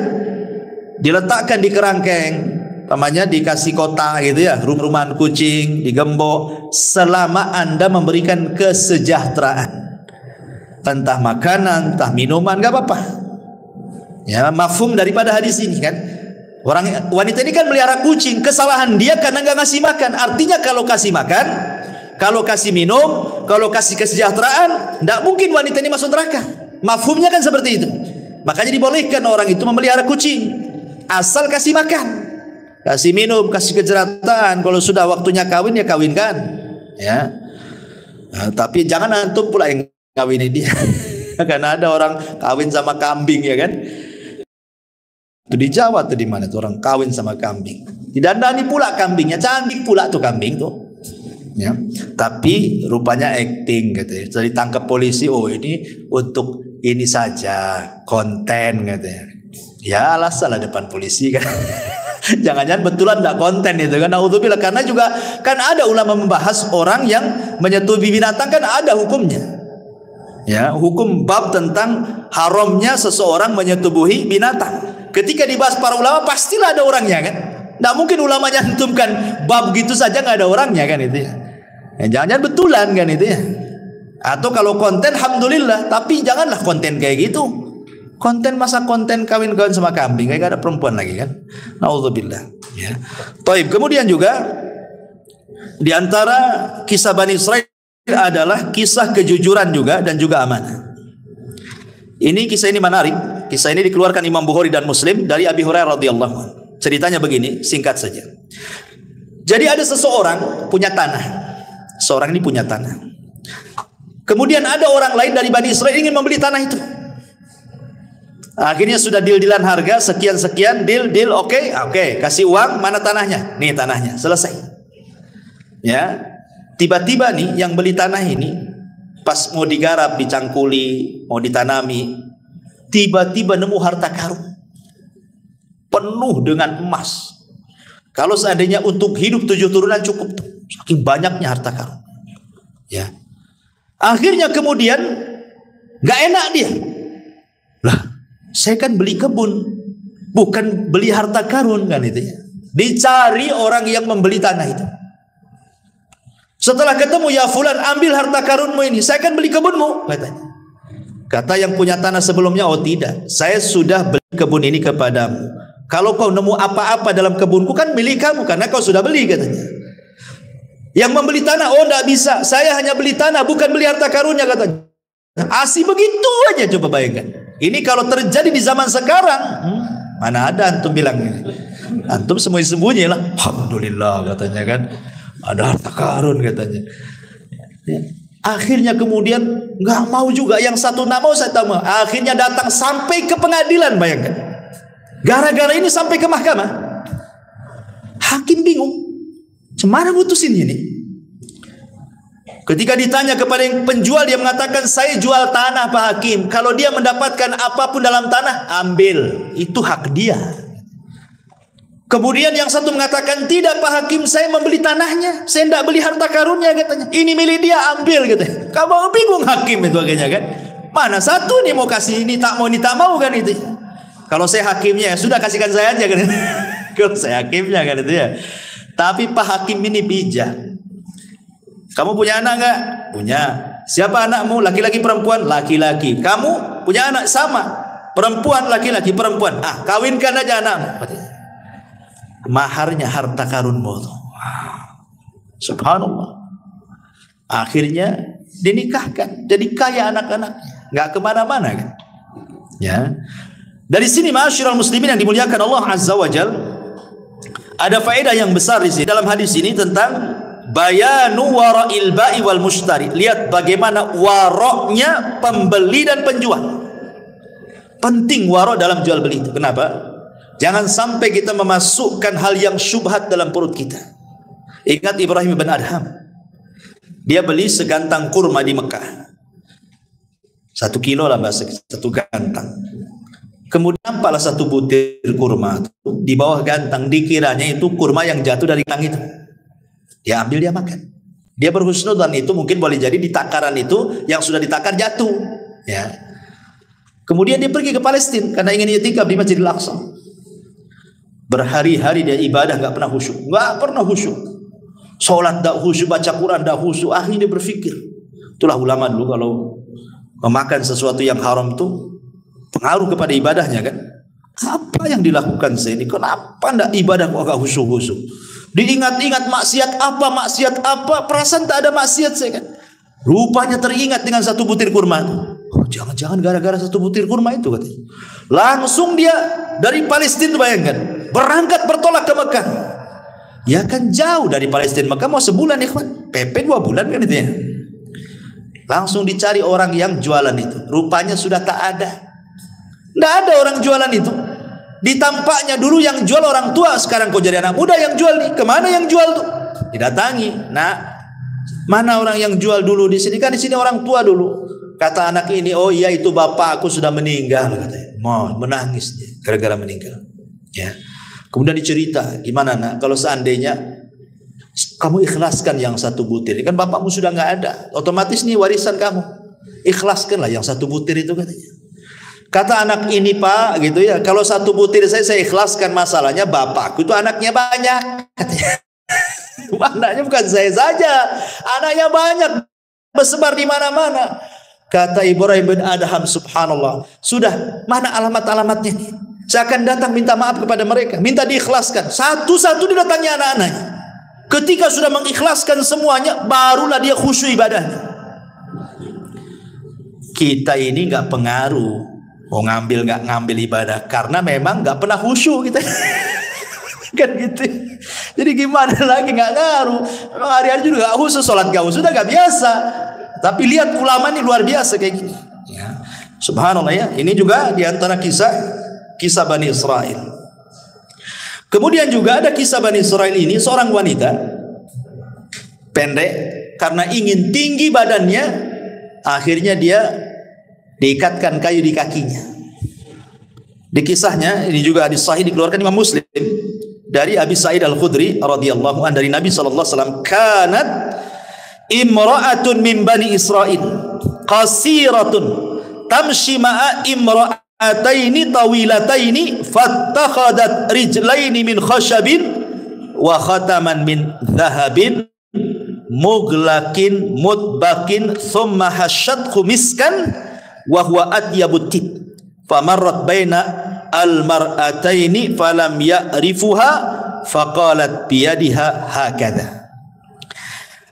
diletakkan di kerangkeng, namanya dikasih kotak gitu ya, rumah-rumahan kucing, digembok, selama Anda memberikan kesejahteraan, entah makanan, entah minuman, nggak apa-apa. Ya, mafhum daripada hadis ini kan. Wanita ini kan melihara kucing, kesalahan dia karena nggak ngasih makan. Artinya kalau kasih makan, kalau kasih minum, kalau kasih kesejahteraan, tidak mungkin wanita ini masuk neraka. Mafhumnya kan seperti itu. Makanya dibolehkan orang itu memelihara kucing, asal kasih makan, kasih minum, kasih kesejahteraan. Kalau sudah waktunya kawin ya kawinkan, ya. Nah, tapi jangan antum pula yang kawinin dia. Karena ada orang kawin sama kambing ya kan. Itu di Jawa tuh di mana tuh orang kawin sama kambing. Didandani pula kambingnya, cantik pula tuh kambing tuh. Ya. Tapi rupanya acting gitu ya. Jadi tangkap polisi, oh ini untuk ini saja, konten katanya. Ya alasan lah depan polisi kan. Jangan-jangan betulan tidak konten itu kan. Naudzubillah. Karena juga kan ada ulama membahas orang yang menyetubi binatang kan ada hukumnya. Ya, hukum bab tentang haramnya seseorang menyetubuhi binatang. Ketika dibahas para ulama pastilah ada orangnya kan. Tidak mungkin ulama nyantumkan bab gitu saja nggak ada orangnya kan itu ya. Jangan-jangan betulan kan itu ya. Atau kalau konten alhamdulillah, tapi janganlah konten kayak gitu. Konten masa konten kawin-kawin sama kambing, kayak gak ada perempuan lagi kan. Nauzubillah ya. Taib. Kemudian juga di antara kisah Bani Israel adalah kisah kejujuran juga dan juga amanah. Kisah ini menarik. Kisah ini dikeluarkan Imam Bukhari dan Muslim dari Abi Hurairah radhiyallahu anhu. Ceritanya begini, singkat saja. Jadi ada seseorang punya tanah. Seorang ini punya tanah. Kemudian ada orang lain dari Bani Israel ingin membeli tanah itu. Akhirnya sudah deal-dealan harga sekian-sekian, deal, oke, kasih uang, mana tanahnya? Nih tanahnya, selesai. ya, tiba-tiba nih yang beli tanah ini pas mau digarap, dicangkuli, mau ditanami, tiba-tiba nemu harta karun penuh dengan emas. Kalau seandainya untuk hidup 7 turunan cukup tuh, saking banyaknya harta karun. Ya. Akhirnya kemudian nggak enak dia. Lah, saya kan beli kebun, bukan beli harta karun kan itu ya. Dicari orang yang membeli tanah itu. Setelah ketemu, ya fulan, ambil harta karunmu ini, saya kan beli kebunmu, katanya. Kata yang punya tanah sebelumnya, oh tidak, saya sudah beli kebun ini kepadamu. Kalau kau nemu apa-apa dalam kebunku kan milik kamu karena kau sudah beli, katanya. Yang membeli tanah, oh tidak bisa, saya hanya beli tanah, bukan beli harta karunnya, katanya. Asih begitu aja, coba bayangkan. Ini kalau terjadi di zaman sekarang, mana ada antum bilang ini. Antum sembunyi-sembunyi lah. Alhamdulillah, katanya kan, ada harta karun, katanya. Akhirnya kemudian nggak mau juga, yang satu nggak mau, saya tahu. Akhirnya datang sampai ke pengadilan, bayangkan. Gara-gara ini sampai ke mahkamah. Hakim bingung, cemana mutusin ini? Ketika ditanya kepada yang penjual, dia mengatakan, saya jual tanah Pak Hakim. Kalau dia mendapatkan apapun dalam tanah, ambil, itu hak dia. Kemudian yang satu mengatakan, tidak Pak Hakim, saya membeli tanahnya, saya tidak beli harta karunnya, katanya. Ini milik dia, ambil, katanya. Kamu bingung hakim itu akhirnya kan. Mana satu nih mau kasih, ini tak mau kan itu. Kalau saya hakimnya, ya sudah kasihkan saya aja kan. Kalau saya hakimnya kan itu ya. Tapi Pak Hakim ini bijak. Kamu punya anak enggak? Punya. Siapa anakmu? Laki-laki perempuan? Laki-laki. Kamu punya anak? Sama. Perempuan, laki-laki, perempuan. Ah, kawinkan aja anakmu. Maharnya harta karunmu. Subhanallah. Akhirnya dinikahkan. Jadi kaya anak-anaknya. Enggak kemana-mana kan. Ya. Dari sini ma'asyiral muslimin yang dimuliakan Allah Azza wa Jal, ada faedah yang besar di sini dalam hadis ini tentang bayanu wara'il ba'i wal mushtari. Lihat bagaimana waroknya pembeli dan penjual. Penting warok dalam jual beli itu. Kenapa? Jangan sampai kita memasukkan hal yang syubhat dalam perut kita. Ingat Ibrahim bin Adham. Dia beli segantang kurma di Mekah. 1 kilo lah bahasa, 1 gantang. Kemudian nampaklah 1 butir kurma di bawah gantang, dikiranya itu kurma yang jatuh dari gantang itu. Dia ambil, dia makan. Dia berhusnudzon itu mungkin boleh jadi di takaran itu yang sudah ditakar jatuh. Ya. Kemudian dia pergi ke Palestina karena ingin i'tikaf di Masjidil Aqsa. Berhari-hari dia ibadah nggak pernah khusyuk, nggak pernah khusyuk. Sholat nggak khusyuk, baca Quran nggak khusyuk. Akhirnya dia berpikir, itulah ulama dulu kalau memakan sesuatu yang haram itu pengaruh kepada ibadahnya kan. Apa yang dilakukan saya ini? Kenapa ndak ibadah kok agak khusyuk-khusyuk? Diingat-ingat maksiat apa, perasaan tak ada maksiat saya kan. Rupanya teringat dengan 1 butir kurma. Oh, jangan-jangan gara-gara 1 butir kurma itu katanya. Langsung dia dari Palestina, bayangkan, berangkat bertolak ke Mekah. Ya kan jauh dari Palestina Mekah, mau sebulan ikhwan. PP 2 bulan kan itu ya. Langsung dicari orang yang jualan itu. Rupanya sudah tak ada. Tidak ada orang jualan itu. Ditampaknya dulu yang jual orang tua, sekarang kok jadi anak muda yang jual nih. Kemana yang jual tuh? Didatangi. Nah, mana orang yang jual dulu di sini? Kan di sini orang tua dulu. Kata anak ini, oh iya itu bapak aku sudah meninggal, katanya. Mau menangis dia gara-gara meninggal. Ya. Kemudian dicerita, gimana nak? Kalau seandainya kamu ikhlaskan yang 1 butir, kan bapakmu sudah nggak ada, otomatis nih warisan kamu. Ikhlaskanlah yang 1 butir itu, katanya. Kata anak ini, Pak, gitu ya, kalau 1 butir saya ikhlaskan, masalahnya bapakku itu anaknya banyak, katanya. Anaknya bukan saya saja, anaknya banyak, bersebar di mana-mana. Kata Ibrahim bin Adham, subhanallah, sudah, mana alamat-alamatnya? Saya akan datang minta maaf kepada mereka, minta diikhlaskan. Satu-satu didatangi anak-anaknya. Ketika sudah mengikhlaskan semuanya, barulah dia khusyuk ibadahnya. Kita ini nggak pengaruh mau ngambil nggak ngambil ibadah, karena memang nggak pernah khusyuk kita. Kan gitu. Jadi gimana lagi, nggak ngaruh. Memang hari-hari juga nggak khusyuk, sholat nggak khusyuk, sudah nggak biasa. Tapi lihat ulama ini luar biasa kayak gini. Ya. Subhanallah ya. Ini juga diantara kisah Bani Israel. Kemudian juga ada kisah Bani Israel ini, seorang wanita pendek, karena ingin tinggi badannya, akhirnya dia diikatkan kayu di kakinya. Di kisahnya ini juga hadis sahih dikeluarkan Imam Muslim dari Abi Sa'id Al-Khudri radhiyallahu anhu dari Nabi sallallahu alaihi wasallam, kanat imra'atun min bani Israil qasiratun tamshi ma'a imra'ataini tawilataini fattakhadat rijlaini min khashabin wa khataman min dhahabin mughlaqin mutbaqin thumma hasyathu miskan wa huwa atyabut tib famarrat baina al-mar'ataini falam ya'rifuha faqalat biyadiha hakadha.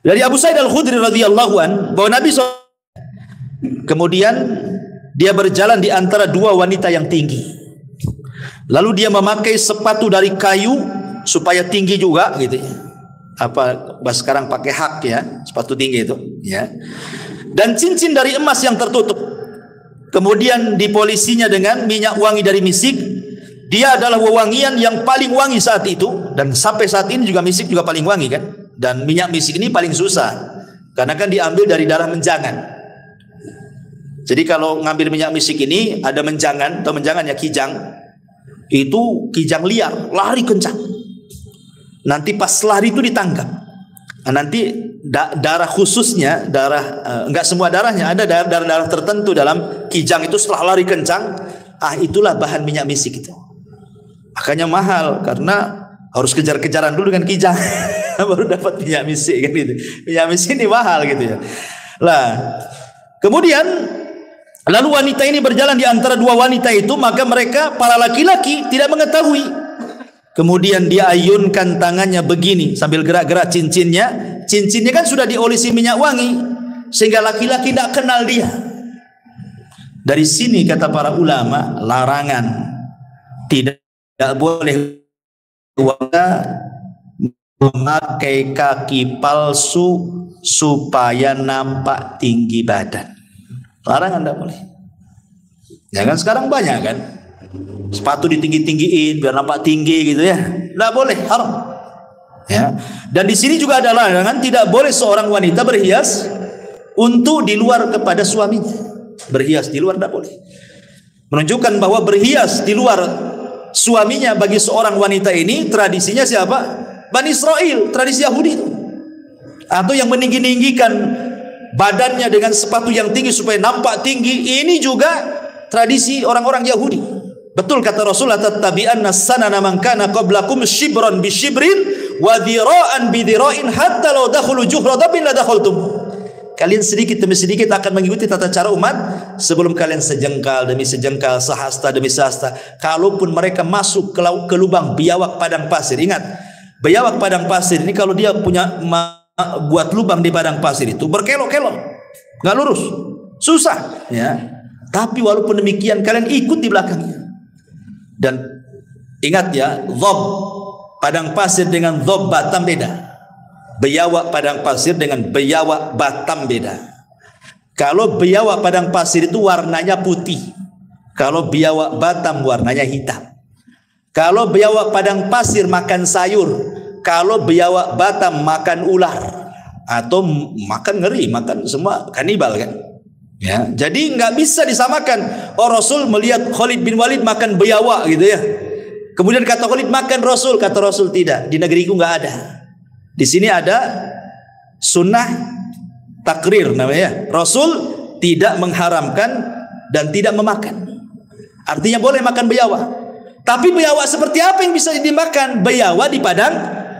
Dari Abu Sa'id Al-Khudri radhiyallahu an bahwa Nabi kemudian dia berjalan di antara dua wanita yang tinggi. Lalu dia memakai sepatu dari kayu supaya tinggi juga gitu ya. Apa sekarang pakai hak ya, sepatu tinggi itu ya. Dan cincin dari emas yang tertutup. Kemudian dipolisinya dengan minyak wangi dari misik. Dia adalah wewangian yang paling wangi saat itu, dan sampai saat ini juga misik juga paling wangi kan. Dan minyak misik ini paling susah karena kan diambil dari darah menjangan. Jadi kalau ngambil minyak misik ini ada menjangan, atau menjangan ya kijang. Itu kijang liar, lari kencang. Nanti pas lari itu ditangkap. Nah, nanti darah khususnya, enggak semua darahnya, ada darah tertentu dalam kijang itu setelah lari kencang, itulah bahan minyak misik itu. Makanya mahal karena harus kejar-kejaran dulu dengan kijang baru dapat minyak misik kan gitu. Minyak misik ini mahal gitu ya. Lah, kemudian lalu wanita ini berjalan di antara dua wanita itu, maka mereka para laki-laki tidak mengetahui. Kemudian dia ayunkan tangannya begini sambil gerak-gerak cincinnya. Cincinnya kan sudah diolesi minyak wangi sehingga laki-laki tidak kenal dia. Dari sini kata para ulama, larangan tidak boleh wanita memakai kaki palsu supaya nampak tinggi badan. Larangan, tidak boleh. Ya kan sekarang banyak kan sepatu ditinggi-tinggiin biar nampak tinggi gitu ya. Tidak boleh, haram. Ya. Dan di sini juga ada larangan tidak boleh seorang wanita berhias untuk di luar kepada suaminya. Berhias di luar tidak boleh. Menunjukkan bahwa berhias di luar suaminya bagi seorang wanita ini tradisinya siapa? Bani Israel, tradisi Yahudi itu. Atau yang meninggi-ninggikan badannya dengan sepatu yang tinggi supaya nampak tinggi, ini juga tradisi orang-orang Yahudi. Betul kata Rasulullah, tattabi'anna sanana man kana qablakum shibran bi shibrin wa dhira'an bi dhira'in hatta law dakhulu juhra dabin la dakhaltum. Kalian sedikit demi sedikit akan mengikuti tata cara umat sebelum kalian sejengkal demi sejengkal, sehasta demi sehasta. Kalaupun mereka masuk ke lubang biawak padang pasir, ingat, biawak padang pasir ini kalau dia punya buat lubang di padang pasir itu berkelok-kelok, nggak lurus, susah ya. Tapi walaupun demikian kalian ikut di belakangnya. Dan ingat ya, dhob padang pasir dengan dhob Batam beda. Biawak padang pasir dengan biawak Batam beda. Kalau biawak padang pasir itu warnanya putih, kalau biawak Batam warnanya hitam. Kalau biawak padang pasir makan sayur, kalau biawak Batam makan ular atau makan ngeri, makan semua kanibal kan. Ya, jadi nggak bisa disamakan. Oh, Rasul melihat Khalid bin Walid makan biawak gitu ya. Kemudian kata Khalid makan Rasul, kata Rasul tidak. Di negeriku nggak ada. Di sini ada sunnah takrir namanya. Rasul tidak mengharamkan dan tidak memakan. Artinya boleh makan biawak. Tapi biawak seperti apa yang bisa dimakan? Biawak di padang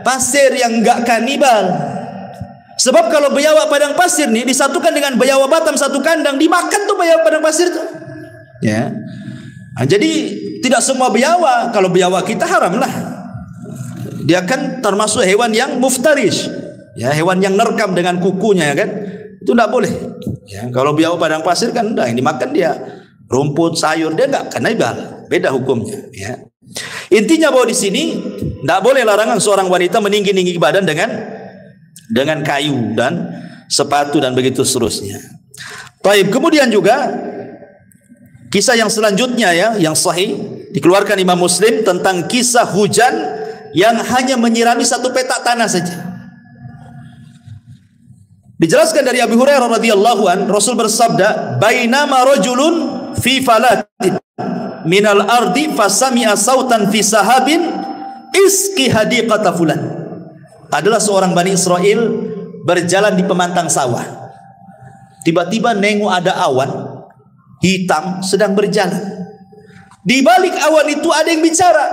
pasir yang nggak kanibal. Sebab kalau biawak padang pasir nih disatukan dengan biawak Batam satu kandang, dimakan tuh biawak padang pasir tuh. Ya. Nah, jadi tidak semua biawak. Kalau biawak kita haram lah. Dia kan termasuk hewan yang muftarish. Ya, hewan yang nerkam dengan kukunya kan. Itu tidak boleh. Ya, kalau biawak padang pasir kan enggak, yang dimakan dia rumput, sayur, dia enggak kanibal. Beda hukumnya, ya. Intinya bahwa di sini tidak boleh larangan seorang wanita meninggi-ninggi badan dengan kayu dan sepatu dan begitu seterusnya. Baik, kemudian juga kisah yang selanjutnya ya, yang sahih dikeluarkan Imam Muslim tentang kisah hujan yang hanya menyirami satu petak tanah saja. Dijelaskan dari Abu Hurairah radhiyallahu an, Rasul bersabda, "Bainama rajulun fi falatin minal ardi fasami'a sautan fi sahabin iski hadiqata fulan." Adalah seorang Bani Israel berjalan di pemantang sawah. Tiba-tiba nengok ada awan hitam sedang berjalan. Di balik awan itu ada yang bicara,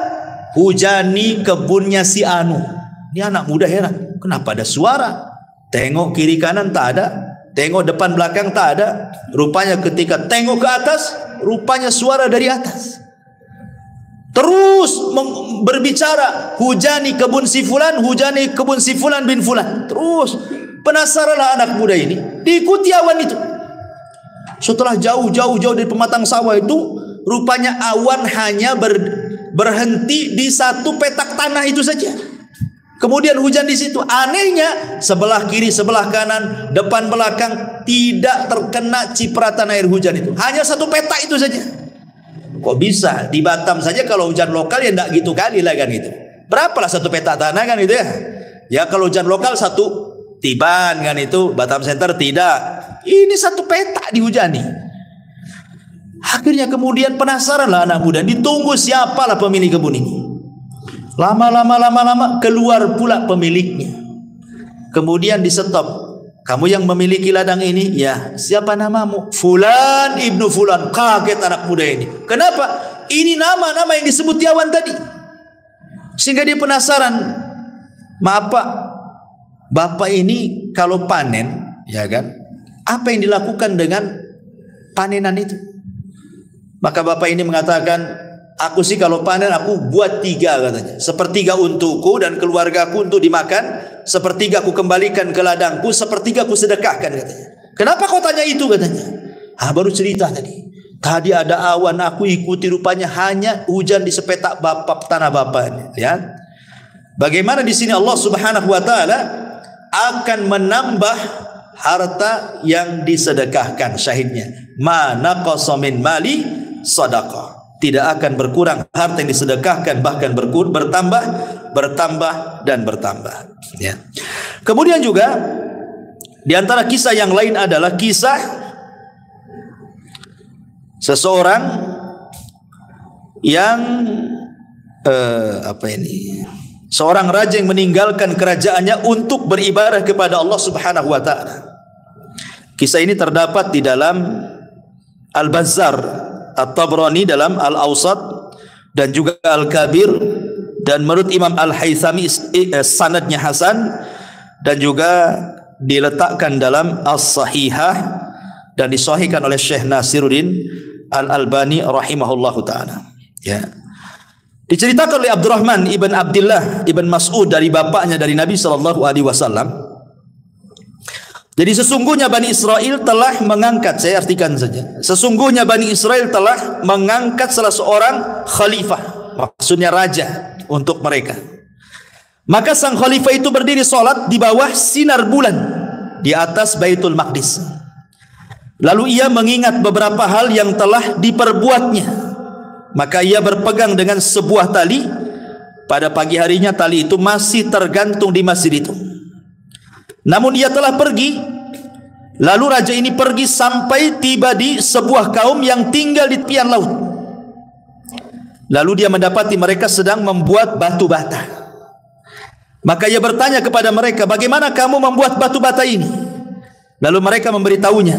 "Hujani kebunnya si Anu." Ini anak muda heran, kenapa ada suara? Tengok kiri kanan tak ada, tengok depan belakang tak ada. Rupanya ketika tengok ke atas, rupanya suara dari atas. Terus berbicara, "Hujani kebun si fulan, hujani kebun si fulan bin fulan." Terus penasaranlah anak muda ini, diikuti awan itu. Setelah jauh dari pematang sawah itu, rupanya awan hanya berhenti di satu petak tanah itu saja. Kemudian hujan di situ. Anehnya, sebelah kiri, sebelah kanan, depan belakang tidak terkena cipratan air hujan itu. Hanya satu petak itu saja. Kok bisa? Di Batam saja kalau hujan lokal ya enggak gitu kali lah kan gitu. Berapalah satu petak tanah kan itu ya? Ya kalau hujan lokal satu tiban kan itu, Batam Center tidak. Ini satu petak dihujani. Akhirnya kemudian penasaranlah anak muda, ditunggu siapalah pemilik kebun ini. Lama keluar pula pemiliknya. Kemudian di-stop. "Kamu yang memiliki ladang ini?" "Ya." "Siapa namamu?" "Fulan ibnu Fulan." Kaget anak muda ini. Kenapa? Ini nama-nama yang disebut di awan tadi. Sehingga dia penasaran. "Maaf Pak, Bapak ini kalau panen, ya kan? Apa yang dilakukan dengan panenan itu?" Maka bapak ini mengatakan, "Aku sih kalau panen aku buat 3," katanya. "Sepertiga untukku dan keluargaku untuk dimakan, sepertiga aku kembalikan ke ladangku, sepertiga aku sedekahkan," katanya. "Kenapa kau tanya itu?" katanya. Baru cerita tadi. "Tadi ada awan aku ikuti, rupanya hanya hujan di sepetak tanah bapak." Lihat. Bagaimana di sini Allah Subhanahu wa taala akan menambah harta yang disedekahkan, syahidnya. "Ma naqasa min mali sadaqah." Tidak akan berkurang harta yang disedekahkan, bahkan bertambah dan bertambah. Ya. Kemudian juga di antara kisah yang lain adalah kisah seseorang yang seorang raja yang meninggalkan kerajaannya untuk beribadah kepada Allah Subhanahu wa taala. Kisah ini terdapat di dalam Al-Bazzar, At-Tabrani dalam Al-Awsat, dan juga Al-Kabir, dan menurut Imam Al-Haythami sanadnya hasan, dan juga diletakkan dalam As-Sahihah dan disahihkan oleh Syekh Nasiruddin Al-Albani rahimahullahu taala. Ya. Diceritakan oleh Abdurrahman ibn Abdullah ibn Mas'ud dari bapaknya dari Nabi sallallahu alaihi wasallam. Jadi sesungguhnya Bani Israel telah mengangkat, saya artikan saja. Sesungguhnya Bani Israel telah mengangkat salah seorang khalifah, maksudnya raja untuk mereka. Maka sang khalifah itu berdiri salat di bawah sinar bulan di atas Baitul Maqdis. Lalu ia mengingat beberapa hal yang telah diperbuatnya. Maka ia berpegang dengan sebuah tali. Pada pagi harinya tali itu masih tergantung di masjid itu. Namun ia telah pergi. Lalu raja ini pergi sampai tiba di sebuah kaum yang tinggal di tepian laut. Lalu dia mendapati mereka sedang membuat batu bata. Maka ia bertanya kepada mereka, "Bagaimana kamu membuat batu bata ini?" Lalu mereka memberitahunya.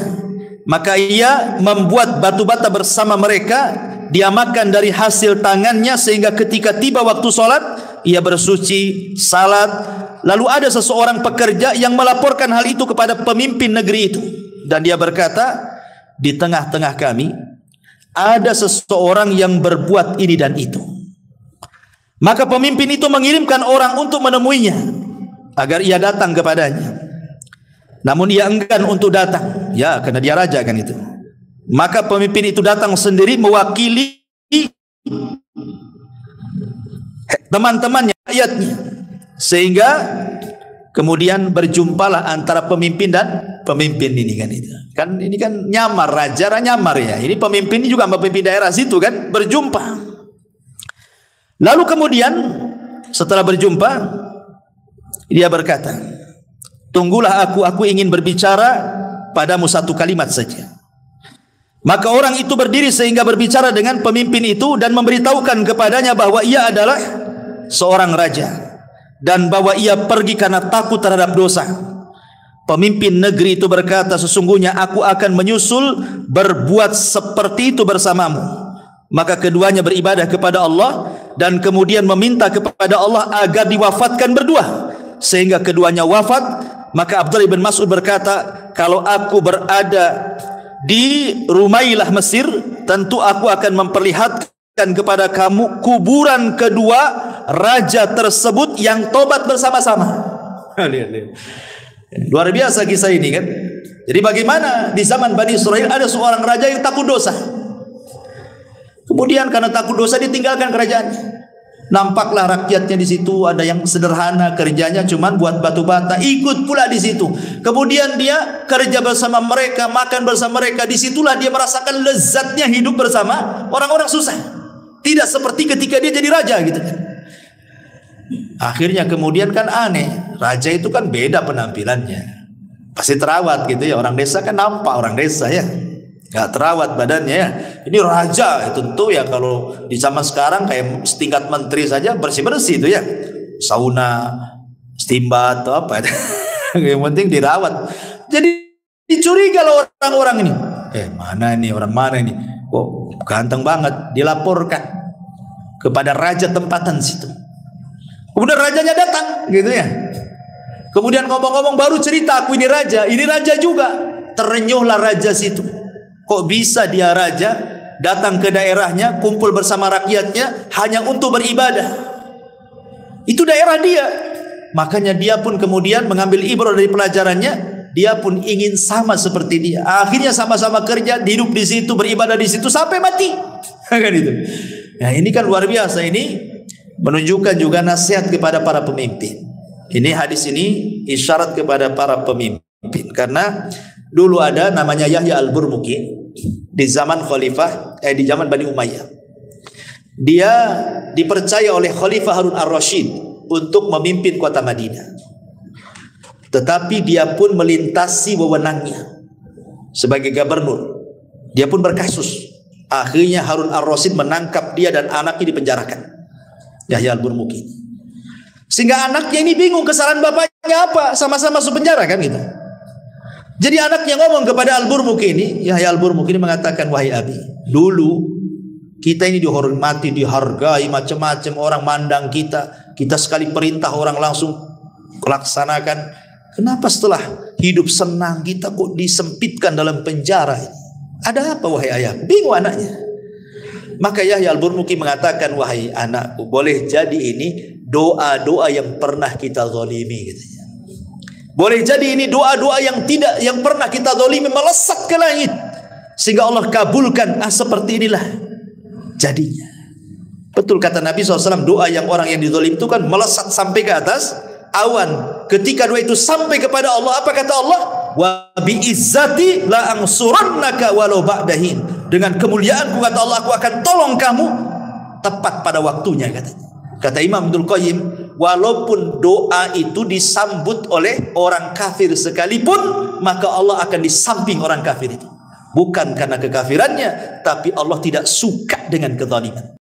Maka ia membuat batu bata bersama mereka. Dia makan dari hasil tangannya, sehingga ketika tiba waktu sholat, ia bersuci, salat. Lalu ada seseorang pekerja yang melaporkan hal itu kepada pemimpin negeri itu. Dan dia berkata, "Di tengah-tengah kami ada seseorang yang berbuat ini dan itu." Maka pemimpin itu mengirimkan orang untuk menemuinya agar ia datang kepadanya. Namun ia enggan untuk datang. Ya, karena dia raja kan itu. Maka pemimpin itu datang sendiri mewakili teman-temannya, rakyatnya. Sehingga kemudian berjumpalah antara pemimpin dan pemimpin ini kan itu. Kan ini kan nyamar, raja nyamar ya. Ini pemimpin ini juga pemimpin daerah situ kan, berjumpa. Lalu kemudian setelah berjumpa, dia berkata, tunggulah aku ingin berbicara padamu satu kalimat saja. Maka orang itu berdiri sehingga berbicara dengan pemimpin itu dan memberitahukan kepadanya bahwa ia adalah seorang raja dan bahwa ia pergi karena takut terhadap dosa. Pemimpin negeri itu berkata, sesungguhnya aku akan menyusul berbuat seperti itu bersamamu. Maka keduanya beribadah kepada Allah dan kemudian meminta kepada Allah agar diwafatkan berdua sehingga keduanya wafat. Maka Abdullah bin Mas'ud berkata, kalau aku berada di Rumailah Mesir, tentu aku akan memperlihatkan kepada kamu kuburan kedua raja tersebut yang tobat bersama-sama. Luar biasa kisah ini kan. Jadi bagaimana di zaman Bani Israil ada seorang raja yang takut dosa, kemudian karena takut dosa ditinggalkan kerajaannya. Nampaklah rakyatnya di situ ada yang sederhana, kerjanya cuma buat batu bata, ikut pula di situ. Kemudian dia kerja bersama mereka, makan bersama mereka. Disitulah dia merasakan lezatnya hidup bersama orang-orang susah. Tidak seperti ketika dia jadi raja gitu kan. Akhirnya kemudian kan aneh, raja itu kan beda penampilannya, pasti terawat gitu ya. Orang desa kan nampak orang desa ya, nggak terawat badannya ya. Ini raja tentu ya, kalau di zaman sekarang kayak setingkat menteri saja bersih-bersih itu ya, sauna, steam bath atau apa yang penting dirawat. Jadi dicuriga loh orang-orang ini, mana ini orang mana ini, kok ganteng banget. Dilaporkan kepada raja tempatan situ. Kemudian rajanya datang gitu ya. Kemudian ngomong-ngomong baru cerita, aku ini raja juga. Terenyuhlah raja situ. Kok bisa dia raja datang ke daerahnya, kumpul bersama rakyatnya hanya untuk beribadah. Itu daerah dia. Makanya dia pun kemudian mengambil ibrah dari pelajarannya. Dia pun ingin sama seperti dia. Akhirnya sama-sama kerja, hidup di situ, beribadah di situ sampai mati. Kan itu. Nah, ini kan luar biasa. Ini menunjukkan juga nasihat kepada para pemimpin. Ini hadis ini isyarat kepada para pemimpin, karena dulu ada namanya Yahya al-Burmuki di zaman di zaman Bani Umayyah. Dia dipercaya oleh Khalifah Harun ar-Rasyid untuk memimpin kota Madinah. Tetapi dia pun melintasi wewenangnya sebagai gubernur. Dia pun berkasus. Akhirnya Harun ar-Rasyid menangkap dia dan anaknya dipenjarakan. Yahya al-Burmuki. Sehingga anaknya ini bingung kesalahan bapaknya apa, sama-sama masuk penjara kan gitu. Jadi anaknya ngomong kepada al-Burmuki ini, Yahya al-Burmuki ini mengatakan, wahai abi, dulu kita ini dihormati, dihargai, macam-macam orang mandang kita sekali perintah orang langsung laksanakan. Kenapa setelah hidup senang kita kok disempitkan dalam penjara ini? Ada apa wahai ayah? Bingung anaknya. Maka Yahya al-Burmuki mengatakan, wahai anakku, boleh jadi ini doa-doa yang pernah kita zalimi gitu. Boleh jadi ini doa-doa yang pernah kita zalimi melesat ke langit sehingga Allah kabulkan. Seperti inilah jadinya. Betul kata Nabi SAW, doa yang orang yang dizalim itu kan melesat sampai ke atas awan. Ketika doa itu sampai kepada Allah, apa kata Allah? Wa bi izzati la ansurannaka walau ba'dahin. Dengan kemuliaanku kata Allah, aku akan tolong kamu tepat pada waktunya katanya. Kata Imam Ibnul Qayyim, walaupun doa itu disambut oleh orang kafir sekalipun, maka Allah akan di samping orang kafir itu. Bukan karena kekafirannya, tapi Allah tidak suka dengan kezaliman.